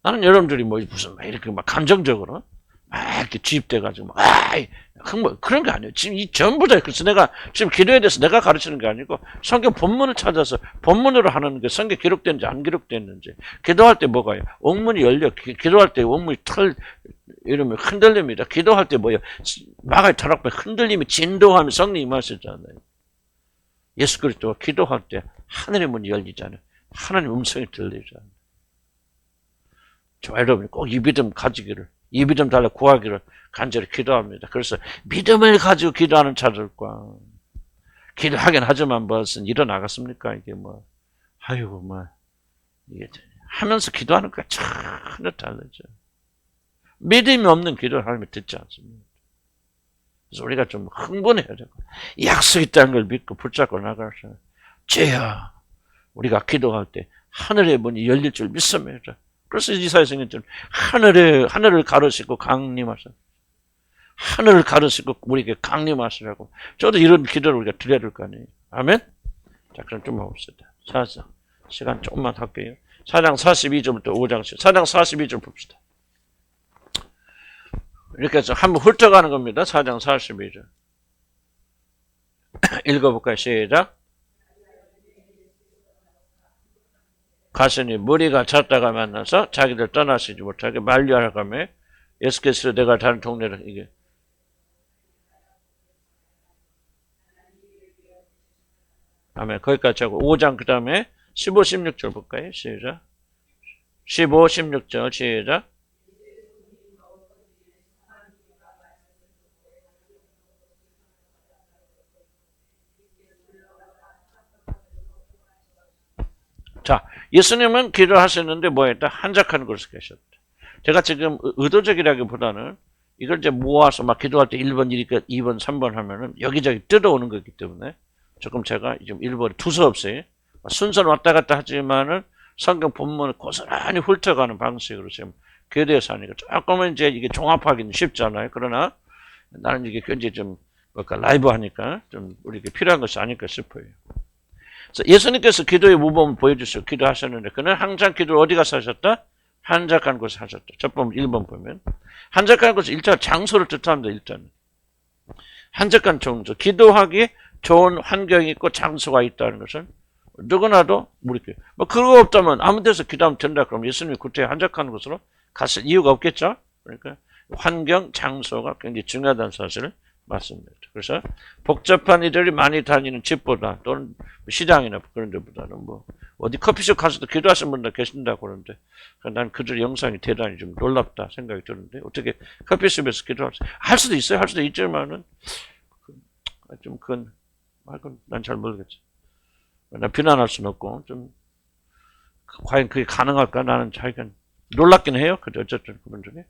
나는 여러분들이 무슨 이렇게 감정적으로 이렇게 주입돼가지고 그런 게 아니에요. 지금 이 전부 다 그래서 내가 지금 기도에 대해서 내가 가르치는 게 아니고 성경 본문을 찾아서 본문으로 하는 게 성경 기록됐는지 안 기록됐는지 기도할 때 뭐가요? 옥문이 열려 기도할 때 옥문이 이러면 흔들립니다. 기도할 때 마가의 타락배 흔들림이 진동하면 성령이 임하시잖아요. 예수 그리스도가 기도할 때 하늘의 문이 열리잖아요. 하나님 음성이 들리잖아요. 저 여러분이 꼭 이 믿음 가지기를, 이 믿음 달라 구하기를 간절히 기도합니다. 그래서 믿음을 가지고 기도하는 자들과 기도하긴 하지만 무슨 일어나겠습니까? 이게 이게 하면서 기도하는 거가 전혀 다르죠. 믿음이 없는 기도를 하나님이 듣지 않습니다. 그래서 우리가 좀 흥분해야 되고 약속이 있다는 걸 믿고 붙잡고 나가서 주여 우리가 기도할 때 하늘의 문이 열릴 줄 믿습니다. 그래서 이사야 선생님처럼 하늘을 가르시고 강림하시고 하늘을 가르시고 우리에게 강림하시라고 저도 이런 기도를 우리가 드려야 될 거 아니에요. 아멘? 자 그럼 좀 봅시다. 4장 시간 조금만 할게요. 4장 42절부터 5장씩 4장 42절 봅시다. 이렇게 해서 한번 훑어가는 겁니다. 4장 42절 읽어볼까요? 시작. 가시니 무리가 찾다가 만나서 자기들 떠나시지 못하게 만류하라며 예수께서 내가 다른 동네를 이게 아멘. 거기까지 하고 5장 그 다음에 15, 16절 볼까요? 시작. 15, 16절 시작. 자, 예수님은 기도하셨는데 뭐했다? 한적한 곳에 계셨다. 제가 지금 의도적이라기보다는 이걸 이제 모아서 막 기도할 때 1번, 2번, 3번 하면은 여기저기 뜯어오는 거기 때문에 조금 제가 좀 일부러 두서없이 순서는 왔다 갔다 하지만은 성경 본문을 고스란히 훑어가는 방식으로 지금 교대에서 하니까 조금은 이제 이게 종합하기는 쉽잖아요. 그러나 나는 이게 굉장히 좀 라이브 하니까 좀 우리에게 필요한 것이 아닐까 싶어요. 그래서 예수님께서 기도의 모범을 보여주시고 기도하셨는데 그는 항상 기도를 어디 가서 하셨다? 한적한 곳에 하셨다. 첫 번 1번 보면 한적한 곳은 일단 장소를 뜻합니다. 일단 한적한 장소, 기도하기에 좋은 환경이 있고 장소가 있다는 것은 누구나도 우리 교회. 뭐 그거 없다면 아무 데서 기도하면 된다. 그럼 예수님이 구태에 한적한 곳으로 갔을 이유가 없겠죠. 그러니까 환경, 장소가 굉장히 중요하다는 사실을 말씀드립니다. 그래서 복잡한 이들이 많이 다니는 집보다 또는 시장이나 그런 데보다는 뭐 어디 커피숍 가서도 기도하시는 분들 계신다고 그러는데 난 그들 영상이 대단히 좀 놀랍다 생각이 드는데 어떻게 커피숍에서 할 수도 있어요. 할 수도 있지만은 좀 그건 난 잘 모르겠지. 난 비난할 수는 없고 좀 과연 그게 가능할까 나는 자기가 놀랍긴 해요. 근데 어쨌든 그분들이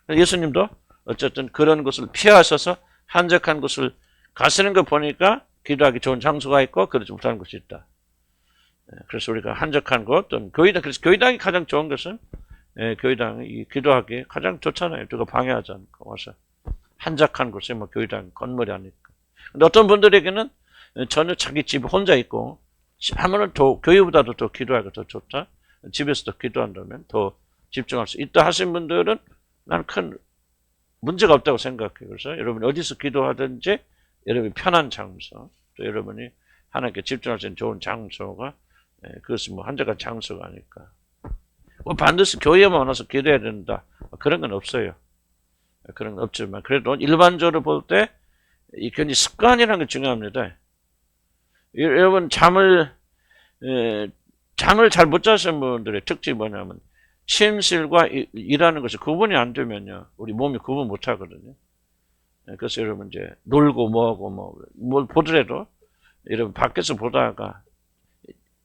예수님도 어쨌든 그런 것을 피하셔서 한적한 곳을 가시는 거 보니까 기도하기 좋은 장소가 있고 그러지 못하는 곳이 있다. 그래서 우리가 한적한 곳 또는 교회당, 그래서 교회당이 가장 좋은 것은 교회당이 기도하기 가장 좋잖아요. 누가 방해하지 않고 와서 한적한 곳에 뭐 교회당 건물이 아니까. 근데 어떤 분들에게는 전혀 자기 집 혼자 있고 하면은 더 교회보다도 더 기도하기가 더 좋다. 집에서도 기도한다면 더 집중할 수 있다 하신 분들은 난 큰 문제가 없다고 생각해요. 그래서 여러분이 어디서 기도하든지 여러분이 편한 장소, 또 여러분이 하나님께 집중할 수 있는 좋은 장소가 그것은 뭐 한적한 장소가 아닐까. 뭐 반드시 교회에만 와서 기도해야 된다. 그런 건 없어요. 그런 건 없지만 그래도 일반적으로 볼 때 이 굉장히 습관이라는 게 중요합니다. 여러분 잠을 잘 못 자시는 분들의 특징이 뭐냐면 침실과 일하는 것이 구분이 안 되면요. 우리 몸이 구분 못 하거든요. 그래서 여러분 이제 놀고 뭐하고 뭘 보더라도 여러분 밖에서 보다가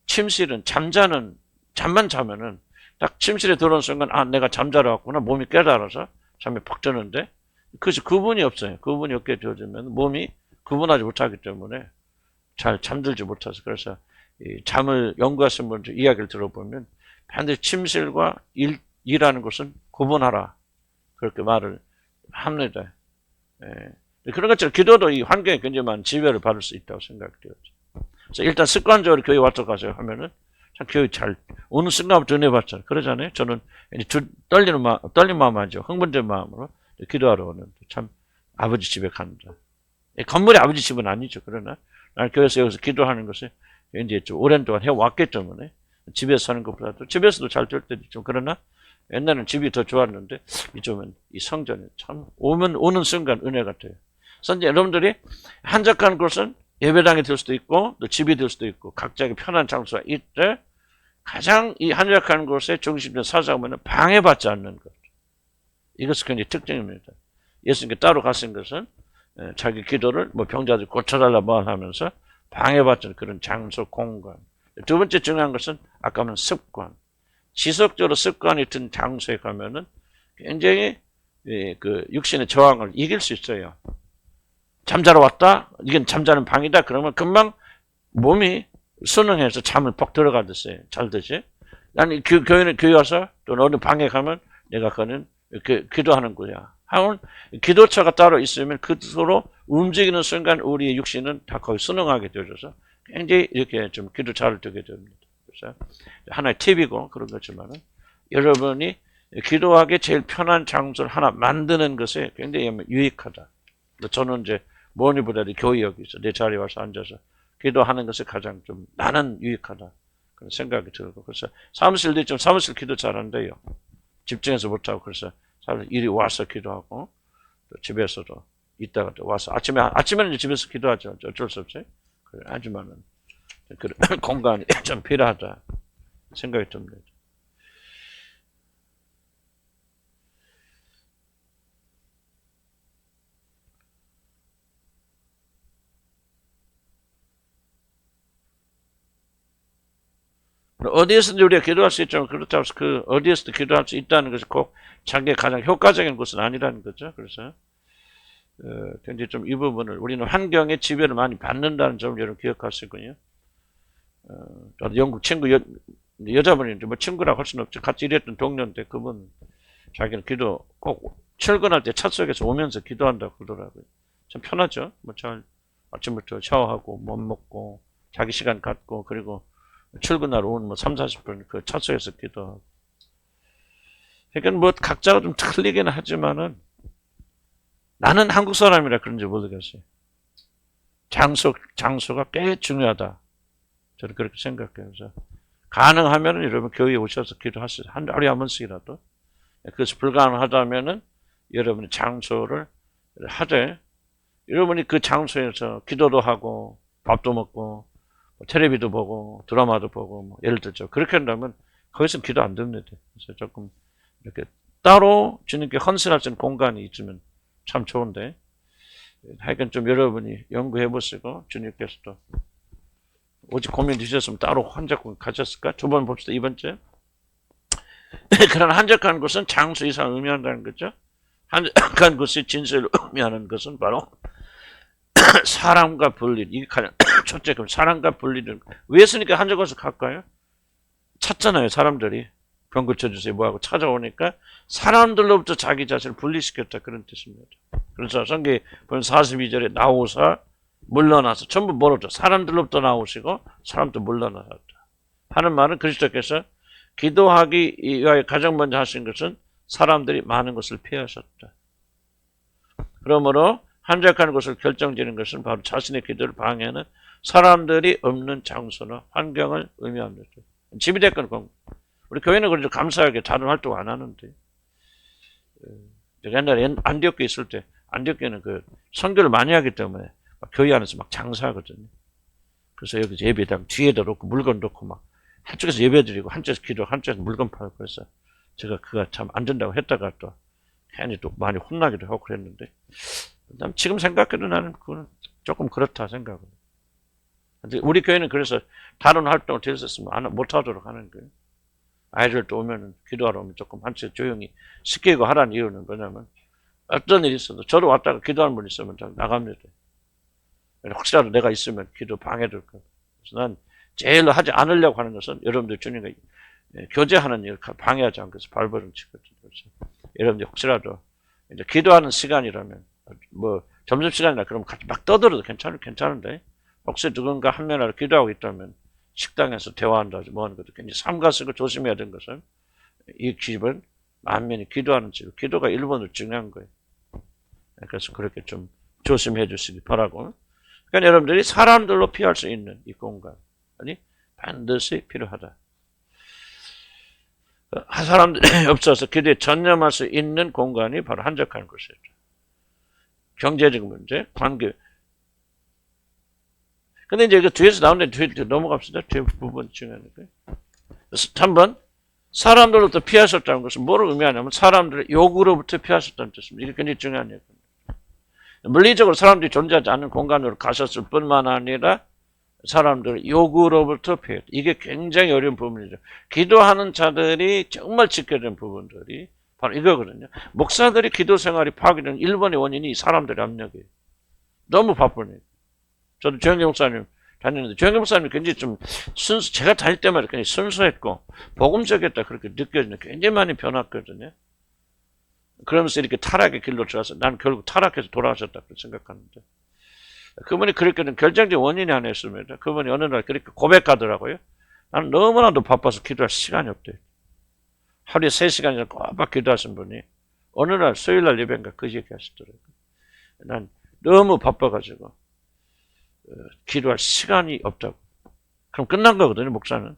침실은 잠만 자면은 딱 침실에 들어온 순간 내가 잠자러 왔구나 몸이 깨달아서 잠이 푹 드는데 그것이 구분이 없어요. 구분이 없게 되어지면 몸이 구분하지 못하기 때문에 잘 잠들지 못해서 그래서 이 잠을 연구하신 분들 이야기를 들어보면 반드시 침실과 일하는 것은 구분하라 그렇게 말을 합니다. 그런 것처럼 기도도 이 환경에 굉장히 많은 지배를 받을 수 있다고 생각되어요. 그래서 일단 습관적으로 교회 왔다 가세요 하면은 참 교회 잘 어느 순간부터 은혜 받잖아요. 그러잖아요. 저는 떨린 마음 하죠. 흥분된 마음으로 기도하러 오는데 참 아버지 집에 간다. 건물이 아버지 집은 아니죠. 그러나 나는 교회에서 여기서 기도하는 것이 이제 좀 오랜 동안 해왔기 때문에 집에서 사는 것보다도 집에서도 잘 될 때도 있죠. 그러나 옛날에는 집이 더 좋았는데 요즘은 이 성전이 참 오는 순간 은혜 같아요. 그래서 이제 여러분들이 한적한 곳은 예배당이 될 수도 있고 또 집이 될 수도 있고 각자의 편한 장소가 있대 가장 이 한적한 곳에 중심된 사상은 방해받지 않는 것. 이것이 굉장히 특징입니다. 예수님께 따로 가신 것은 자기 기도를 뭐 병자들 고쳐달라 뭐 하면서 방해받지 않는 그런 장소, 공간. 두 번째 중요한 것은 아까 말한 습관. 지속적으로 습관이 든 장소에 가면은 굉장히 그 육신의 저항을 이길 수 있어요. 잠자러 왔다? 이건 잠자는 방이다? 그러면 금방 몸이 순응해서 잠을 퍽 들어가듯이 잘듯이. 나는 교회 와서 또 어느 방에 가면 내가 그거는 기도하는 거야. 하면 기도처가 따로 있으면 그 서로 움직이는 순간 우리의 육신은 다 거의 순응하게 되어져서 굉장히 이렇게 좀 기도 잘 되게 됩니다. 그래서 하나의 팁이고 그런 거지만은 여러분이 기도하기 제일 편한 장소를 하나 만드는 것에 굉장히 유익하다. 저는 이제 뭐니보다도 교회 여기서 내 자리에 와서 앉아서 기도하는 것이 가장 좀 나는 유익하다. 그런 생각이 들고 그래서 사무실도 있지만 사무실 기도 잘 안 돼요. 집중해서 못하고 그래서 이리 와서 기도하고 또 집에서도 이따가 또 와서 아침에는 이제 집에서 기도하죠. 어쩔 수 없어요. 하지만은 그런 공간이 좀 필요하다 생각이 듭니다. 어디에서든지 우리가 기도할 수 있지만 그렇다고 해서 그 어디에서도 기도할 수 있다는 것이 꼭 자기의 가장 효과적인 곳은 아니라는 거죠. 그래서 굉장히 좀 이 부분을 우리는 환경의 지배를 많이 받는다는 점을 여러분 기억하시군요. 영국 친구 여자분이 뭐 친구라고 할 수는 없죠. 같이 일했던 동료인데 그분 자기는 기도 꼭 출근할 때 차 속에서 오면서 기도한다고 그러더라고요. 참 편하죠. 뭐 잘 아침부터 샤워하고 못 먹고 자기 시간 갖고 그리고 출근하러 오는 뭐 3, 40분 그 차 속에서 기도하고. 그러니까 뭐 각자가 좀 틀리긴 하지만은 나는 한국 사람이라 그런지 모르겠어요. 장소가 꽤 중요하다. 저는 그렇게 생각해요. 그래서 가능하면 여러분 교회에 오셔서 기도하세요. 하루에 한 번씩이라도. 그래서 불가능하다면은 여러분의 장소를 하되 여러분이 그 장소에서 기도도 하고 밥도 먹고 텔레비도 보고 드라마도 보고 뭐 예를 들죠. 그렇게 한다면 거기서 기도 안 됩니다. 그래서 조금 이렇게 따로 주님께 헌신할 수 있는 공간이 있으면 참 좋은데 하여간 좀 여러분이 연구해 보시고 주님께서도 오직 고민 주셨으면 따로 한적한 가셨을까? 두 번 봅시다. 이번째. 그런 한적한 것은 장소 이상 의미한다는 거죠. 한적한 것이 진실을 의미하는 것은 바로 사람과 분리. 이게 가장 첫째, 그럼 사람과 분리를. 왜 했으니까 한적한 것을 갈까요? 찾잖아요, 사람들이. 병 고쳐주세요, 뭐하고 찾아오니까 사람들로부터 자기 자신을 분리시켰다. 그런 뜻입니다. 그래서 성경에 보면 42절에 나오사 물러나서 전부 멀어져. 사람들로부터 나오시고 사람도 물러나셨다. 하는 말은 그리스도께서 기도하기 위하여 가장 먼저 하신 것은 사람들이 많은 것을 피하셨다. 그러므로 한적한 곳을 결정지는 것은 바로 자신의 기도를 방해하는 사람들이 없는 장소나 환경을 의미합니다. 집이 됐건 우리 교회는 그래도 감사하게 다른 활동 안 하는데 제가 옛날에 안디옥교에 있을 때 안디옥교는 그 선교를 많이 하기 때문에 막 교회 안에서 막 장사하거든요. 그래서 여기 예배당 뒤에다 놓고 물건 놓고 막 한쪽에서 예배드리고 한쪽에서 기도, 한쪽에서 물건 팔고 그래서 제가 그거 참 안 된다고 했다가 또 괜히 또 많이 혼나기도 하고 그랬는데 지금 생각해도 나는 그건 조금 그렇다 생각을. 근데 우리 교회는 그래서 다른 활동을 될 수 있으면 못 하도록 하는 거예요. 아이들 또 오면 기도하러 오면 조금 한쪽 조용히 시키고 하라는 이유는 뭐냐면 어떤 일이 있어도 저도 왔다가 기도하는 분 있으면 나갑니다. 혹시라도 내가 있으면 기도 방해될 거예요. 그래서 난 제일 하지 않으려고 하는 것은 여러분들 주님과 교제하는 일을 방해하지 않고 해서 발버둥 치거든요. 그래서 여러분들 혹시라도 이제 기도하는 시간이라면 뭐 점심시간이나 그러면 같이 막 떠들어도 괜찮은데 혹시 누군가 한 명이라도 기도하고 있다면 식당에서 대화한다든지 뭐 하는 것도 굉장히 삼가스고 조심해야 되는 것은 이 집은 만면이 기도하는 집, 기도가 1번으로 중요한 거예요. 그래서 그렇게 좀 조심해 주시기 바라고. 그러니까 여러분들이 사람들로 피할 수 있는 이 공간이 반드시 필요하다. 사람들이 없어서 기도에 전념할 수 있는 공간이 바로 한적한 곳이죠. 경제적 문제, 관계. 근데 이제 그 뒤에서 나오는데 뒤에 넘어갑시다. 뒤에 부분 중요하니까. 그래서 한번 사람들로부터 피하셨다는 것은 뭐를 의미하냐면 사람들의 요구로부터 피하셨다는 뜻입니다. 이게 굉장히 중요한 얘기입니다. 물리적으로 사람들이 존재하지 않는 공간으로 가셨을 뿐만 아니라 사람들의 요구로부터 피해. 이게 굉장히 어려운 부분이죠. 기도하는 자들이 정말 지켜야 되는 부분들이 바로 이거거든요. 목사들이 기도 생활이 파괴되는 1번의 원인이 사람들의 압력이에요. 너무 바쁘네요. 저도 조영기 목사님 다니는데 조영기 목사님이 굉장히 좀 제가 다닐 때마다 굉장히 순수했고 복음적이었다 그렇게 느껴지는 굉장히 많이 변했거든요. 그러면서 이렇게 타락의 길로 들어가서 나는 결국 타락해서 돌아가셨다 그렇게 생각하는데 그분이 그렇게 된 결정적인 원인이 하나 있습니다. 그분이 어느 날 그렇게 고백하더라고요. 나는 너무나도 바빠서 기도할 시간이 없대. 하루에 3시간이나 꼬박 기도하신 분이 어느 날 수요일날 예배인가 그 얘기 하시더라고요. 난 너무 바빠가지고 기도할 시간이 없다고. 그럼 끝난 거거든요, 목사는.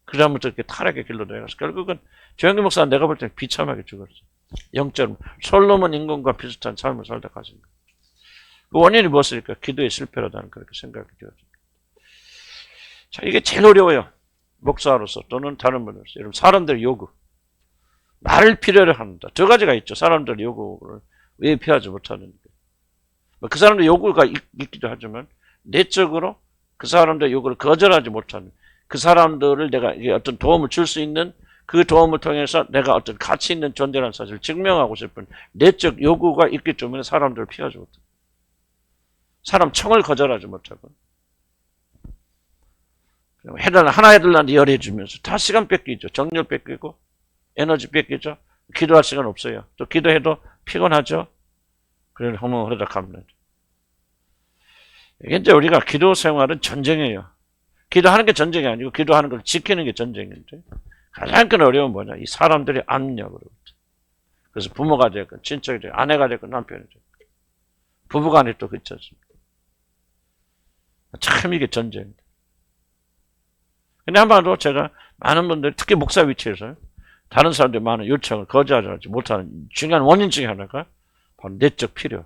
그 다음부터 이렇게 타락의 길로 내려가서 결국은 조영기 목사는 내가 볼 때는 비참하게 죽었어요. 영적으로 솔로몬 인공과 비슷한 삶을 살다 가신 거예요. 그 원인이 무엇일까? 기도의 실패라다는 그렇게 생각이 되어집니다. 자, 이게 제일 어려워요. 목사로서 또는 다른 분으로서. 여러분, 사람들의 요구. 나를 필요로 한다. 두 가지가 있죠. 사람들의 요구를 왜 피하지 못하는 거예요. 그 사람들의 요구가 있기도 하지만 내적으로 그 사람들의 요구를 거절하지 못하는 그 사람들을 내가 어떤 도움을 줄 수 있는 그 도움을 통해서 내가 어떤 가치 있는 존재라는 사실을 증명하고 싶은 내적 요구가 있기 때문에 사람들을 피하지 못해요. 사람 청을 거절하지 못하고 하나 해달라는데 열해주면서 다 시간 뺏기죠. 정열 뺏기고 에너지 뺏기죠. 기도할 시간 없어요. 또 기도해도 피곤하죠. 그래서 허물하다 갑니다. 이제 우리가 기도 생활은 전쟁이에요. 기도하는 게 전쟁이 아니고 기도하는 걸 지키는 게 전쟁인데 가장 큰 어려움은 뭐냐? 이 사람들의 압력으로. 그래서 부모가 됐건 친척이 됐건 아내가 됐건 남편이 됐건 부부간에 또 그렇지 않습니까? 참 이게 전쟁입니다. 근데 한마디로 제가 많은 분들, 특히 목사 위치에서 다른 사람들이 많은 요청을 거절하지 못하는 중요한 원인 중에 하나가 바로 내적 필요.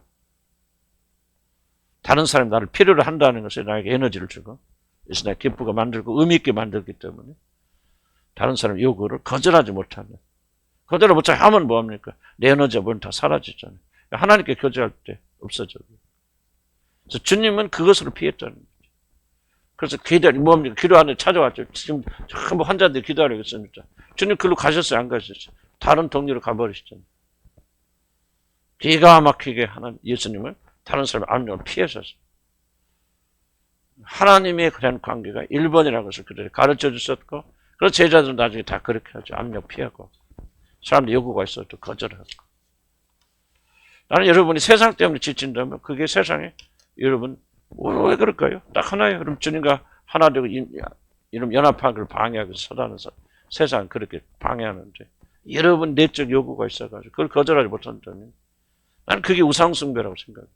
다른 사람이 나를 필요로 한다는 것에 나에게 에너지를 주고, 그래서 내가 기쁘게 만들고 의미 있게 만들기 때문에 다른 사람 요구를 거절하지 못하는. 거절을 못하게 하면 뭐합니까? 내 에너지가 뭐는 다 사라지잖아요. 하나님께 거절할 때 없어져요. 그래서 주님은 그것으로 피했다는 거죠. 그래서 뭡니까? 기도 안에 찾아왔죠. 지금 전부 환자들이 기도하려고 했습니다. 주님 그로 가셨어요? 안 가셨어요? 다른 동료로 가버리시잖아요. 기가 막히게 하는 예수님은 다른 사람의 압력을 피하셨어요. 하나님에 대한 관계가 1번이라는 것을 그들이 가르쳐 주셨고, 그래서 제자들은 나중에 다 그렇게 하죠. 압력 피하고. 사람들 요구가 있어도 거절하고. 나는 여러분이 세상 때문에 지친다면 그게 세상에 여러분 왜 그럴까요? 딱 하나예요. 그럼 주님과 하나 되고 이런 연합하기를 방해하기 위해서 서다는 세상은 그렇게 방해하는데 여러분 내적 요구가 있어가지고 그걸 거절하지 못한다면 나는 그게 우상숭배라고 생각해요.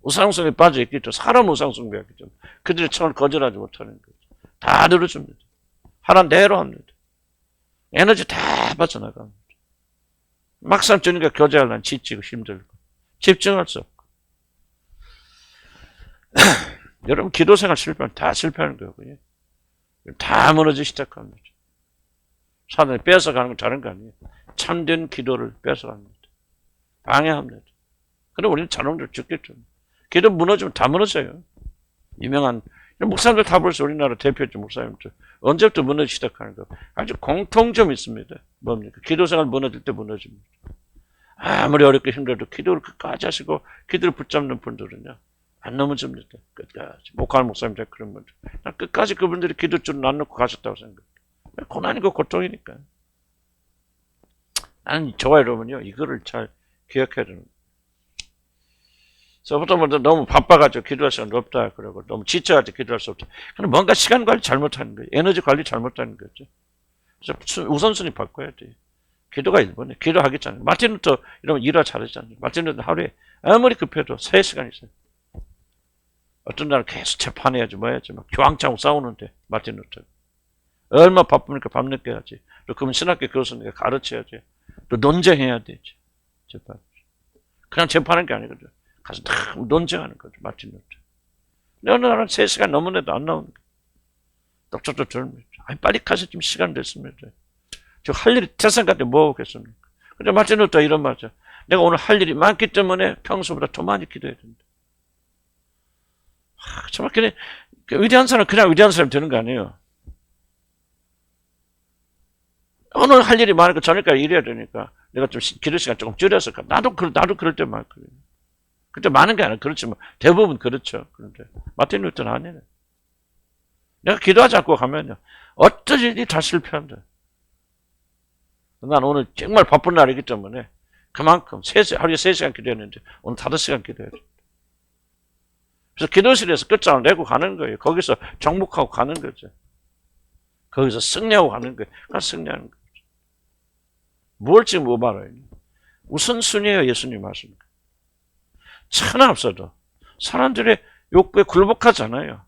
우상숭배에 빠져있기 때문에 사람 우상숭배하기 때문에 그들의 청을 거절하지 못하는 거죠. 다 들어줍니다. 하란 대로 합니다. 에너지 다 빠져나갑니다. 막상 주님과 교제하려면 지치고 힘들고 집중할 수 없고 여러분 기도 생활 실패하면 다 실패하는 거고요. 다 무너지기 시작합니다. 사단이 뺏어가는 건 다른 거 아니에요. 참된 기도를 뺏어갑니다. 방해합니다. 그럼 우리는 자동적으로 죽겠죠. 기도 무너지면 다 무너져요. 유명한 목사님들 다 벌써 우리나라 대표적 목사님들 언제부터 무너지기 시작하는 거 아주 공통점이 있습니다. 뭡니까? 기도 생활 무너질 때 무너집니다. 아무리 어렵게 힘들어도 기도를 끝까지 하시고 기도를 붙잡는 분들은요 안 넘어집니다. 끝까지. 목하는 목사님들 그런 분들 난 끝까지 그분들이 기도줄을 안 놓고 가셨다고 생각해요. 고난이고 고통이니까. 나는 저와 여러분요 이거를 잘 기억해야 되는 거예요. 저부터 먼저 너무 바빠가지고 기도할 시간이 없다 그러고 너무 지쳐가지고 기도할 수 없다. 그럼 뭔가 시간 관리 잘못하는 거예요. 에너지 관리 잘못하는 거죠. 그래서 우선순위 바꿔야 돼요. 기도가 1번에 기도하기 전에 마틴 루터 이러면 일화 잘하잖아요. 마틴 루터 하루에 아무리 급해도 3시간 있어요. 어떤 날은 계속 재판해야지 뭐 해야지 막 교황차고 싸우는데 마틴 루터 얼마 바쁘니까 밤늦게 하지. 또 그러면 신학교 교수님께 가르쳐야지. 또 논쟁해야 되지. 재판. 그냥 재판하는 게 아니거든. 가서 다 논쟁하는 거죠. 마틴 루터. 근데 어느 날은 3시간 넘었는데도 안 나오는 거예요. 떡적적 졸면서. 아니 빨리 가서 좀 시간 됐습니다. 저 할 일이 태산 같은 뭐 하겠습니까? 근데 마틴 루터 이런 말이죠. 내가 오늘 할 일이 많기 때문에 평소보다 더 많이 기도해야 된다. 정말 그냥 위대한 사람 그냥 위대한 사람이 되는 거 아니에요. 오늘 할 일이 많으니까 저녁까지 일해야 되니까 내가 좀 기도 시간 조금 줄여서 나도 그럴 때 많거든요. 그때 많은 게 아니라 그렇지만 대부분 그렇죠. 그런데 마틴 루터는 아니네. 내가 기도하지 않고 가면요 어떤 일이 다 실패한다. 난 오늘 정말 바쁜 날이기 때문에 그만큼 하루에 3시간 기도했는데 오늘 5시간 기도해야 돼. 그래서 기도실에서 끝장을 내고 가는 거예요. 거기서 정복하고 가는 거죠. 거기서 승리하고 가는 거예요. 그냥 승리하는 거죠. 뭘 지금 뭐 말아요? 우선순위예요. 예수님 말씀. 천하 없어도 사람들의 욕구에 굴복하잖아요.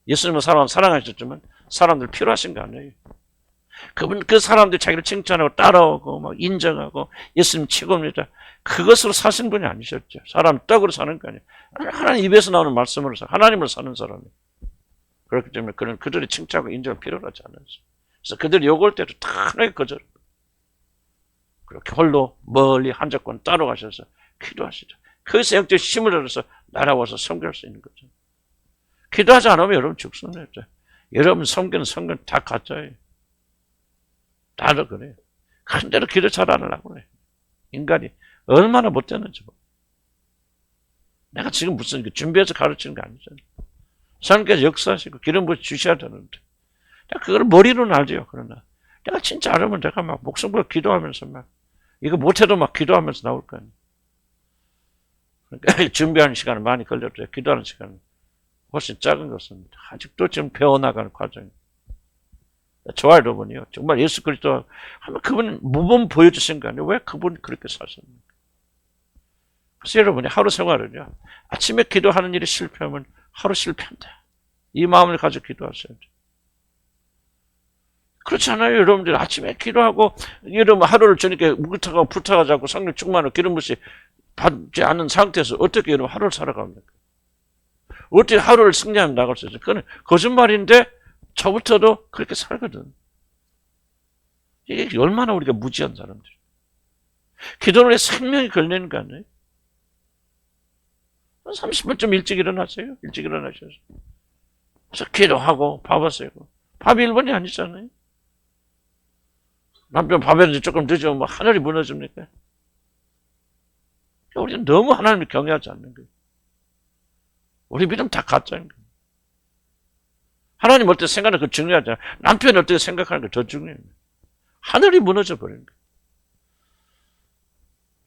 예수님은 사람을 사랑하셨지만 사람들 필요하신 거 아니에요. 그 사람들이 자기를 칭찬하고 따라오고 막 인정하고 예수님 최고입니다. 그것으로 사신 분이 아니셨죠. 사람 떡으로 사는 거 아니에요. 하나님 입에서 나오는 말씀으로 하나님으로 사는 사람이에요. 그렇기 때문에 그들이 칭찬하고 인정을 필요로 하지 않았어요. 그래서 그들이 욕을 때도 단호하게 거절. 그렇게 홀로 멀리 한 적권 따로 가셔서 기도하시죠. 거기서 영적 힘을 얻어서 날아와서 섬길 수 있는 거죠. 기도하지 않으면 여러분 죽습니다. 여러분 섬기는 성경 다 가짜예요. 다들 그래요. 큰대로 기도 잘 안 하려고 그래. 인간이 얼마나 못되는지. 내가 지금 무슨 준비해서 가르치는 거 아니잖아요. 하나님께서 역사하시고 기름 부어 주셔야 되는데. 내가 그걸 머리로는 알죠. 그러나 내가 진짜 알으면 내가 막 목숨 걸고 기도하면서 막 이거 못해도 막 기도하면서 나올 거 아니에요. 그러니까 준비하는 시간은 많이 걸려도 기도하는 시간은 훨씬 작은 것입니다. 아직도 지금 배워나가는 과정입니다. 저와 여러분이요. 정말 예수 그리스도 하면 그분 모범 보여주신 거 아니에요? 왜 그분이 그렇게 사셨습니까? 그래서 여러분이 하루 생활은요. 아침에 기도하는 일이 실패하면 하루 실패한다. 이 마음을 가지고 기도하셔야죠. 그렇잖아요. 여러분들 아침에 기도하고 여러분 하루를 저녁에 묵탁하고 불타가 자고 성령 충만하고 기름 부시 받지 않은 상태에서 어떻게 여러분 하루를 살아갑니까? 어떻게 하루를 승리하며 나갈 수 있어요? 그건 거짓말인데 저부터도 그렇게 살거든. 이게 얼마나 우리가 무지한 사람들. 기도를 해 생명이 걸리는 거 아니에요? 30분쯤 일찍 일어나세요. 일찍 일어나셔서. 그래서 기도하고 밥 하세요. 밥이 1번이 아니잖아요. 남편 밥에 조금 늦으면 하늘이 무너집니까? 우리는 너무 하나님을 경외하지 않는 거예요. 우리 믿음 다 가짜인 거예요. 하나님 어떻게 생각하는 거 중요하지 않아요. 남편이 어떻게 생각하는 거 더 중요해요. 하늘이 무너져 버리는 거예요.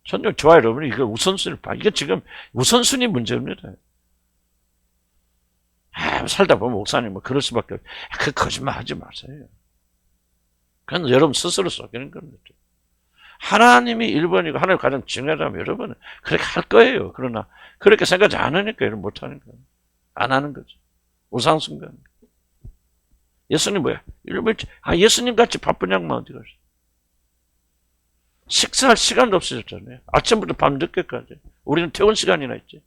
저는 좋아요, 여러분. 이거 우선순위를 봐. 이게 지금 우선순위 문제입니다. 살다 보면 목사님 그럴 수밖에 없어요. 그 거짓말 하지 마세요. 그건 여러분 스스로 속이는 겁니다. 하나님이 1번이고 하나님 가장 중요하다면 여러분은 그렇게 할 거예요. 그러나 그렇게 생각하지 않으니까 여러분 못하는 거예요. 안 하는 거죠. 우상숭배하는 거예요. 예수님 뭐야? 예수님 같이 바쁜 양반 어디 갔어요? 식사할 시간도 없어졌잖아요. 아침부터 밤 늦게까지. 우리는 퇴근 시간이나 있지.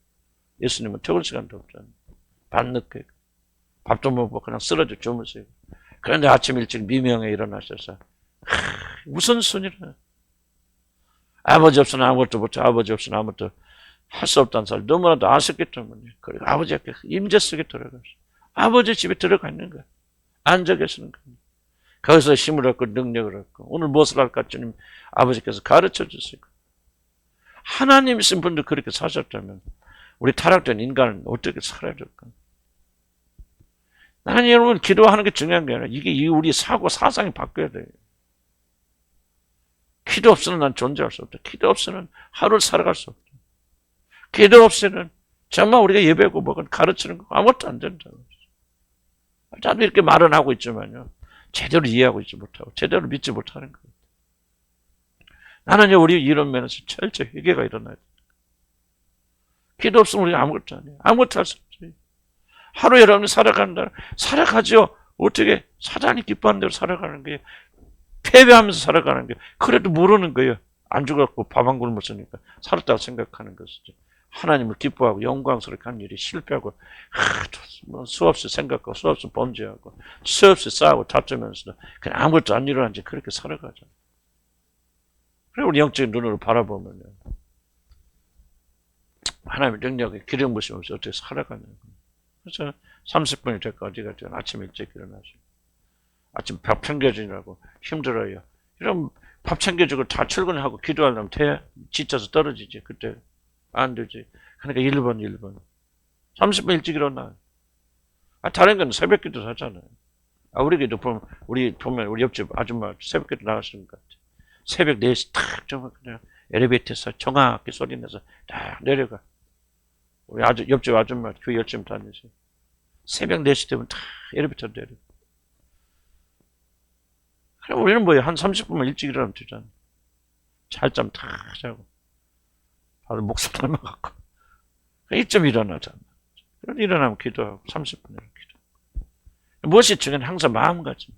예수님은 퇴근 시간도 없잖아요. 밤 늦게. 밥도 못 먹고 그냥 쓰러져 주무세요. 그런데 아침 일찍 미명에 일어나셔서 우선순위라. 아버지 없으면 아무것도 못해. 아버지 없으면 아무것도 할 수 없다는 사실 너무나도 아쉽기 때문에. 그리고 아버지가 임재 속에 들어가서 아버지 집에 들어가 있는 거야. 앉아 계시는 거야. 거기서 힘을 얻고 능력을 얻고 오늘 무엇을 할까 주님 아버지께서 가르쳐 주시고 하나님이신 분도 그렇게 사셨다면 우리 타락된 인간은 어떻게 살아야 될까? 나는 여러분 기도하는 게 중요한 게 아니라 이게 우리 사고 사상이 바뀌어야 돼요. 기도 없이는 난 존재할 수 없다. 기도 없이는 하루를 살아갈 수 없다. 기도 없이는 정말 우리가 예배하고 뭐건 가르치는 거 아무것도 안 된다. 나도 이렇게 말은 하고 있지만요. 제대로 이해하고 있지 못하고 제대로 믿지 못하는 거예요. 나는요 우리 이런 면에서 철저히 회개가 일어나야 돼요. 기도 없으면 우리가 아무것도 안 해요. 아무것도 할 수 없어요. 하루 여러분이 살아간다. 살아가죠. 어떻게 사단이 기뻐하는 대로 살아가는 거예요. 패배하면서 살아가는 거예요. 그래도 모르는 거예요. 안 죽었고 밥 한 그릇 먹으니까 살았다고 생각하는 것이죠. 하나님을 기뻐하고 영광스럽게 하는 일이 실패하고 수없이 생각하고 수없이 범죄하고 수없이 싸우고 다투면서 그냥 아무것도 안 일어난지 그렇게 살아가죠. 그리고 우리 영적인 눈으로 바라보면요. 하나님의 능력에 기름 부심 없이 어떻게 살아가는 거예요. 그래서 30분이 될까 어디 갔죠? 아침 일찍 일어나시고 아침 밥 챙겨주느라고 힘들어요. 이런 밥 챙겨주고 다 출근하고 기도하려면 지쳐서 떨어지지. 그때 안 되지. 그러니까 1번. 30분 일찍 일어나. 다른 건 새벽 기도 하잖아요. 우리 옆집 아줌마 새벽 기도 나가시는 것 같아요. 새벽 4시 탁 정말 그냥 엘리베이터에서 정확히 소리 내서 딱 내려가. 우리 옆집 아줌마 교회 열심히 다니세요. 새벽 4시 되면 탁 엘리베이터 내려. 그럼 우리는 뭐예요? 한 30분만 일찍 일어나면 되잖아요. 잘잠 탁 자고. 다들 목숨 닮아갖고. 일점 일어나잖아. 그럼 일어나면 기도하고 30분에 기도. 무엇이 중요한 항상 마음가짐.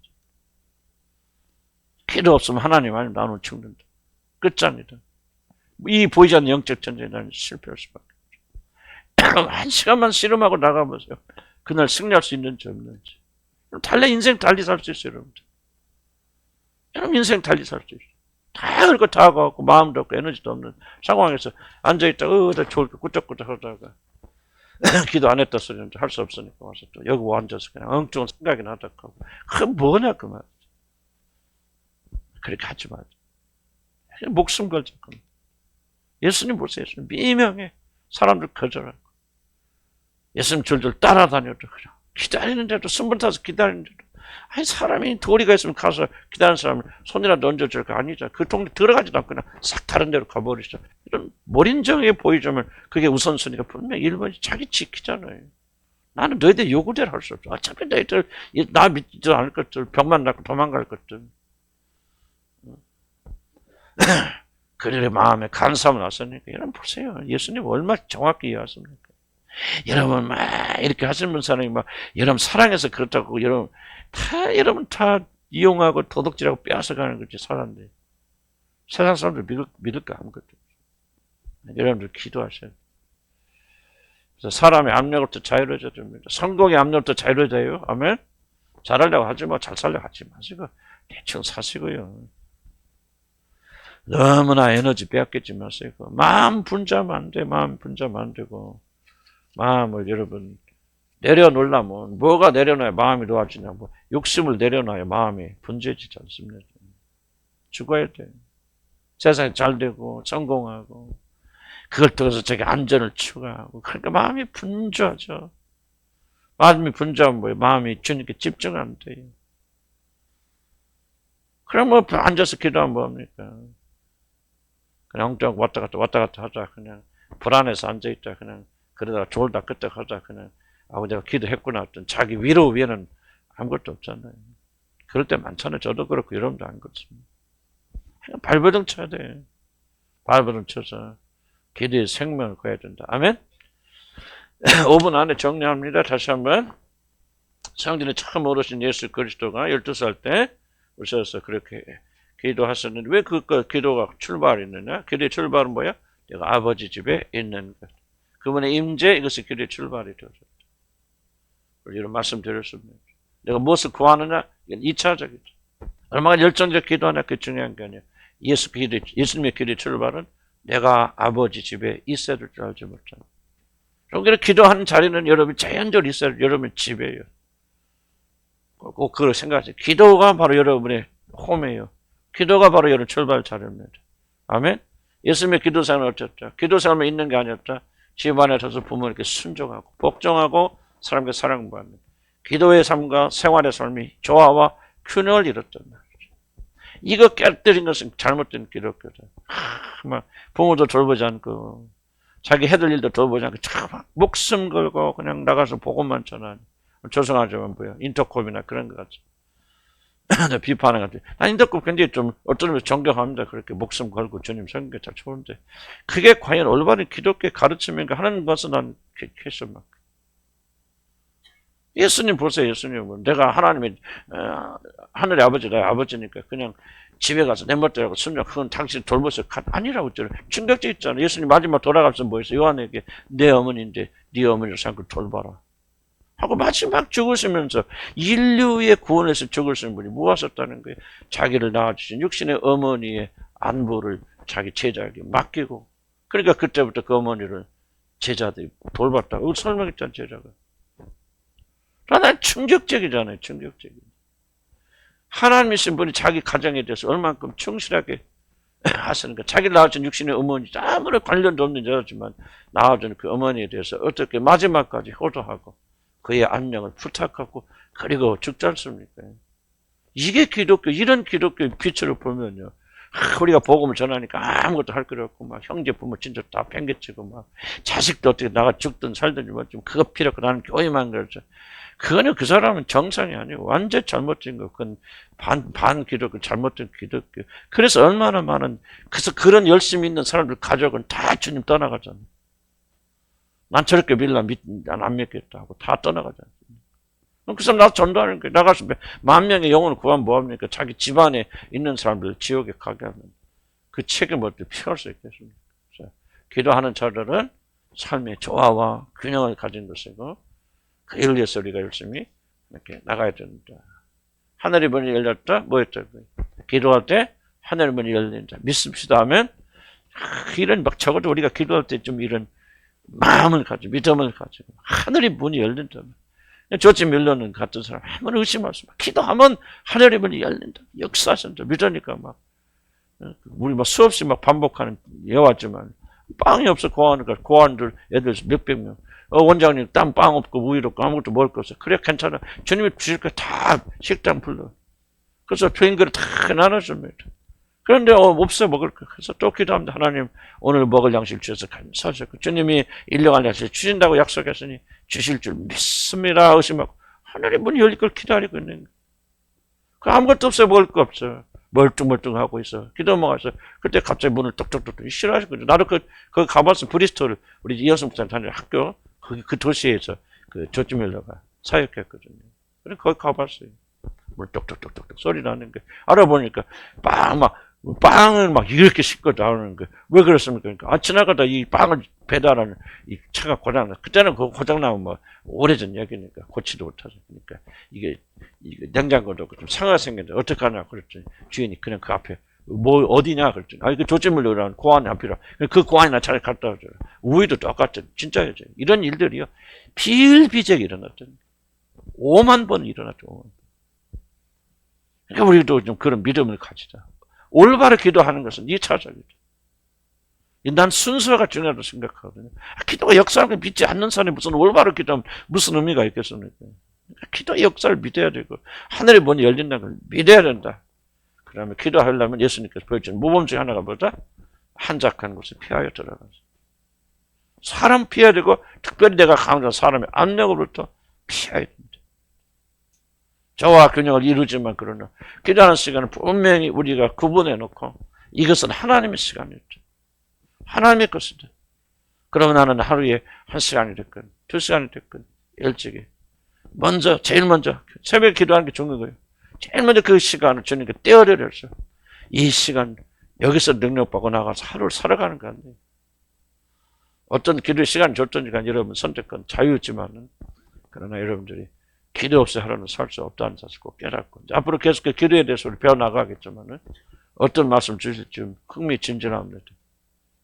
기도 없으면 하나님 아니면 나는 죽는다. 끝장이다. 이 보이지 않는 영적 전쟁에 나는 실패할 수밖에 없죠. 한 시간만 씨름하고 나가보세요. 그날 승리할 수 있는지 없는지. 인생 달리 살 수 있어요, 여러분들. 여러분 인생 달리 살 수 있어요. 다 그렇고 다 하고 마음도 없고 에너지도 없는 상황에서 앉아있다가 나 좋을 거 꾸적꾸적 하다가 기도 안 했다 소리는 할 수 없으니까 와서 또 여기 앉아서 그냥 엉뚱한 생각이 나다 하고 그게 뭐냐 그 말. 그렇게 하지 말자. 목숨 걸자. 예수님 보세요. 예수님 미명에 사람들 거절하고 예수님 줄줄 따라다녀도 그냥 기다리는데도 숨을 타서 기다리는데도 아니 사람이 도리가 있으면 가서 기다리는 사람을 손이라도 얹어줄 거 아니죠. 그 동네 들어가지도 않고 그냥 싹 다른 데로 가버리죠. 이런 몰인정해 보이자면 그게 우선순위가 분명히 1번이 자기 지키잖아요. 나는 너희들 요구대로 할 수 없어. 어차피 너희들 나 믿지 않을 것들 병만 낳고 도망갈 것들. 그들의 마음에 간사함을 났으니까 여러분 보세요. 예수님 얼마나 정확히 이해하십니까? 여러분 막 이렇게 하시는 사람이 막 여러분 사랑해서 그렇다고 여러분 다 이용하고 도둑질하고 빼앗아가는 거지, 사람들이. 세상 사람들 믿을까? 아무것도 없어. 여러분들 기도하셔야 돼요. 그래서 사람의 압력으로부터 자유로워져야 됩니다. 성공의 압력으로부터 자유로워져요. 아멘? 잘하려고 하지 마. 잘 살려고 하지 마시고 대충 사시고요. 너무나 에너지 빼앗기지 마세요. 마음 분자면 안 돼. 마음 분자면 안 되고. 마음을 여러분 내려놓으려면 뭐가 내려놔야 마음이 놓아지냐. 뭐 욕심을 내려놔야 마음이 분재지지 않습니다. 죽어야 돼. 세상이 잘 되고 성공하고 그걸 통해서 자기 안전을 추구하고 그러니까 마음이 분주하죠. 마음이 분주하면 뭐예요? 마음이 주님께 집중 안 돼요. 그럼 뭐 앉아서 기도하면 뭐합니까? 그냥 엉뚱하고 왔다 갔다 하자. 그냥 불안해서 앉아있자. 그냥 그러다가 졸다 끄떡 하자. 그냥 내가 기도했구나 했던 자기 위로 위에는 아무것도 없잖아요. 그럴 때 많잖아요. 저도 그렇고 여러분도 안 그렇습니다. 발버둥 쳐야 돼. 발버둥 쳐서 기도의 생명을 거야 된다. 아멘? 5분 안에 정리합니다. 다시 한번. 성전에 처음 오르신 예수 그리스도가 12살 때 오셔서 그렇게 기도하셨는데 왜 그 기도가 출발했느냐? 기도의 출발은 뭐야? 내가 아버지 집에 있는 것. 그분의 임재, 이것이 기도의 출발이 되었다. 이런 말씀 드렸습니다. 내가 무엇을 구하느냐? 이건 2차적이죠. 얼마나 열정적 기도하냐? 그게 중요한 게 아니에요. 예수님의 기도의 출발은 내가 아버지 집에 있어야 될 줄 알지 못하는. 그럼 기도하는 자리는 여러분이 자연적으로 있어야 될 여러분의 집이에요. 꼭 그걸 생각하세요. 기도가 바로 여러분의 홈이에요. 기도가 바로 여러분 출발 자리입니다. 아멘? 예수님의 기도 생활은 어쨌다? 기도 생활만 있는 게 아니었다. 집안에 서서 부모님께 순종하고 복종하고 사람께 사랑받는 기도의 삶과 생활의 삶이 조화와 균형을 이뤘단 말이죠. 이거 깨뜨린 것은 잘못된 기독교다. 막 부모도 돌보지 않고 자기 해들 일도 돌보지 않고 참 목숨 걸고 그냥 나가서 복음만 전하는 죄송하지만 뭐야 인터콥이나 그런 것 같죠. 비판을 같아. 난 인터콥 굉장히 좀 어떤 면에서 존경합니다. 그렇게 목숨 걸고 주님 섬기는 게 잘 좋은데 그게 과연 올바른 기독교의 가르침인가 하는 것은 난 캐셔 막. 예수님 보세요. 예수님은 내가 하나님의 하늘의 아버지 나의 아버지니까 그냥 집에 가서 내 멋대로 순종 그건 당신 돌보세요. 아니라고 했잖아요. 충격적이잖아요. 예수님 마지막 돌아가면서 뭐 했어요? 요한에게 내 어머니인데 네 어머니를 삼고 돌봐라. 하고 마지막 죽으시면서 인류의 구원에서 죽으신 분이 뭐 하셨다는 거예요? 자기를 낳아주신 육신의 어머니의 안부를 자기 제자에게 맡기고 그러니까 그때부터 그 어머니를 제자들이 돌봤다고 설명했잖아요. 제자가. 난 충격적이잖아요. 충격적이. 하나님이신 분이 자기 가정에 대해서 얼만큼 충실하게 하시는가. 자기를 낳아준 육신의 어머니 아무런 관련도 없는 여자지만 낳아준 그 어머니에 대해서 어떻게 마지막까지 효도하고 그의 안녕을 부탁하고 그리고 죽지 않습니까? 이게 기독교, 이런 기독교의 빛을 보면요. 우리가 복음을 전하니까 아무것도 할 거 없고 막 형제 부모 진짜 다 팽개치고 막 자식도 어떻게 나가 죽든 살든 뭐 좀 그거 필요 없고 나는 교회만 그러죠. 그거는 그 사람은 정상이 아니고 완전 잘못된 거. 그건 반 기독교, 잘못된 기독교. 그래서 얼마나 많은 그래서 그런 열심히 있는 사람들 가족은 다 주님 떠나가잖아요. 난 저렇게 밀라 난 안 믿겠다 하고 다 떠나가잖아요. 그 사람 나서 전도하는 거예요. 나가서 10,000명의 영혼을 구하면 뭐합니까? 자기 집안에 있는 사람들 지옥에 가게 하면 그 책임을 어떻게 피할 수 있겠습니까? 기도하는 자들은 삶의 조화와 균형을 가진 것이고 그 일 위해서 우리가 열심히 이렇게 나가야 된다. 하늘의 문이 열렸다? 뭐였다고요? 기도할 때 하늘의 문이 열린다. 믿습시다 하면 이런 막 적어도 우리가 기도할 때 좀 이런 마음을 가지고 믿음을 가지고 하늘의 문이 열린다. 조지 밀러는 같은 사람 아무런 의심 없습니다. 기도하면 하늘의 문이 열린다. 역사하신다. 믿으니까 막 우리 막 수없이 막 반복하는 예왔지만 빵이 없어 고하니까 고한들 애들 몇백 명. 원장님 땀 빵 없고 우유 없고 아무것도 먹을 거 없어. 그래 괜찮아. 주님이 주실 거 다 식당 불러. 그래서 비행기를 다 나눠줍니다. 그런데 없어 먹을 거. 그래서 또 기도합니다. 하나님 오늘 먹을 양식을 주셔서 감사하셨고 주님이 일용할 양식을 주신다고 약속했으니 주실 줄 믿습니다. 의심하고 하늘의 문이 열릴 걸 기다리고 있는 거예요. 그 아무것도 없어 먹을 거 없어. 멀뚱멀뚱하고 있어. 기도 먹어서 그때 갑자기 문을 똑똑똑 싫어하시거든요. 나도 거기 가봤어. 브리스톨 우리 이현승 목사님 다니는 학교 그 도시에서 그 조지 밀러가 사역했거든요. 그래서 거기 가봤어요. 물 똑똑똑똑 소리 나는 거. 알아보니까 빵을 막 이렇게 싣고 나오는 거. 왜 그렇습니까? 그러니까 지나가다 이 빵을 배달하는 이 차가 고장나. 그때는 그 고장나면 뭐 오래전 얘기니까 고치도 못하죠. 그러니까 이게 냉장고도 좀 상하가 생겼는데 어떡하냐 그랬더니 주인이 그냥 그 앞에 뭐 어디냐 그랬더니 그 조찜물이라는 고안이 안 필요. 그 고안이나 잘 갖다 줘요. 우유도 똑같죠. 진짜죠. 이런 일들이요 비일비재하게 일어났죠. 5만 번 일어났죠. 5만 번. 그러니까 우리도 좀 그런 믿음을 가지자. 올바로 기도하는 것은 2차적이죠. 난 순서가 중요하다고 생각하거든요. 기도가 역사를 믿지 않는 사람이 무슨 올바로 기도하면 무슨 의미가 있겠습니까? 기도의 역사를 믿어야 되고 하늘의 문이 열린다는 걸 믿어야 된다. 그다음에 기도하려면 예수님께서 보여준 모범 중 하나가 뭐다? 한적한 곳에 피하여 들어가서 사람 피해야 되고 특별히 내가 강한 사람의 압력으로부터 피해야 됩니다. 저와 균형을 이루지만 그러나 기도하는 시간은 분명히 우리가 구분해 놓고 이것은 하나님의 시간이었죠. 하나님의 것이다. 그러면 나는 하루에 1시간이 됐건 2시간이 됐건 일찍이 제일 먼저 새벽에 기도하는 게 중요한 거예요. 제일 먼저 그 시간을 주님께 떼어내려서 이 시간 여기서 능력받고 나가서 하루를 살아가는 거 아니에요. 어떤 기도의 시간이 줬던지가 여러분 선택권 자유지만은 그러나 여러분들이 기도 없이 하루는 살 수 없다는 사실 꼭 깨닫고 앞으로 계속 기도에 대해서 우리 배워나가겠지만은 어떤 말씀 주실지 좀 흥미진진합니다.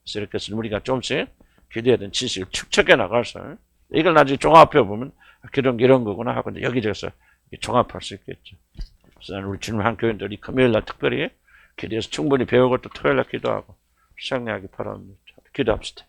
그래서 이렇게 해서 우리가 조금씩 기도에 대한 지식을 축적해 나가서 이걸 나중에 종합해 보면 기도는 이런 거구나 하고 여기저기서 종합할 수 있겠죠. 그래서 우리 주님한 교인들이 금요일날 특별히 기도에서 충분히 배우고 또 토요일날 기도하고 시작하기 바랍니다. 기도합시다.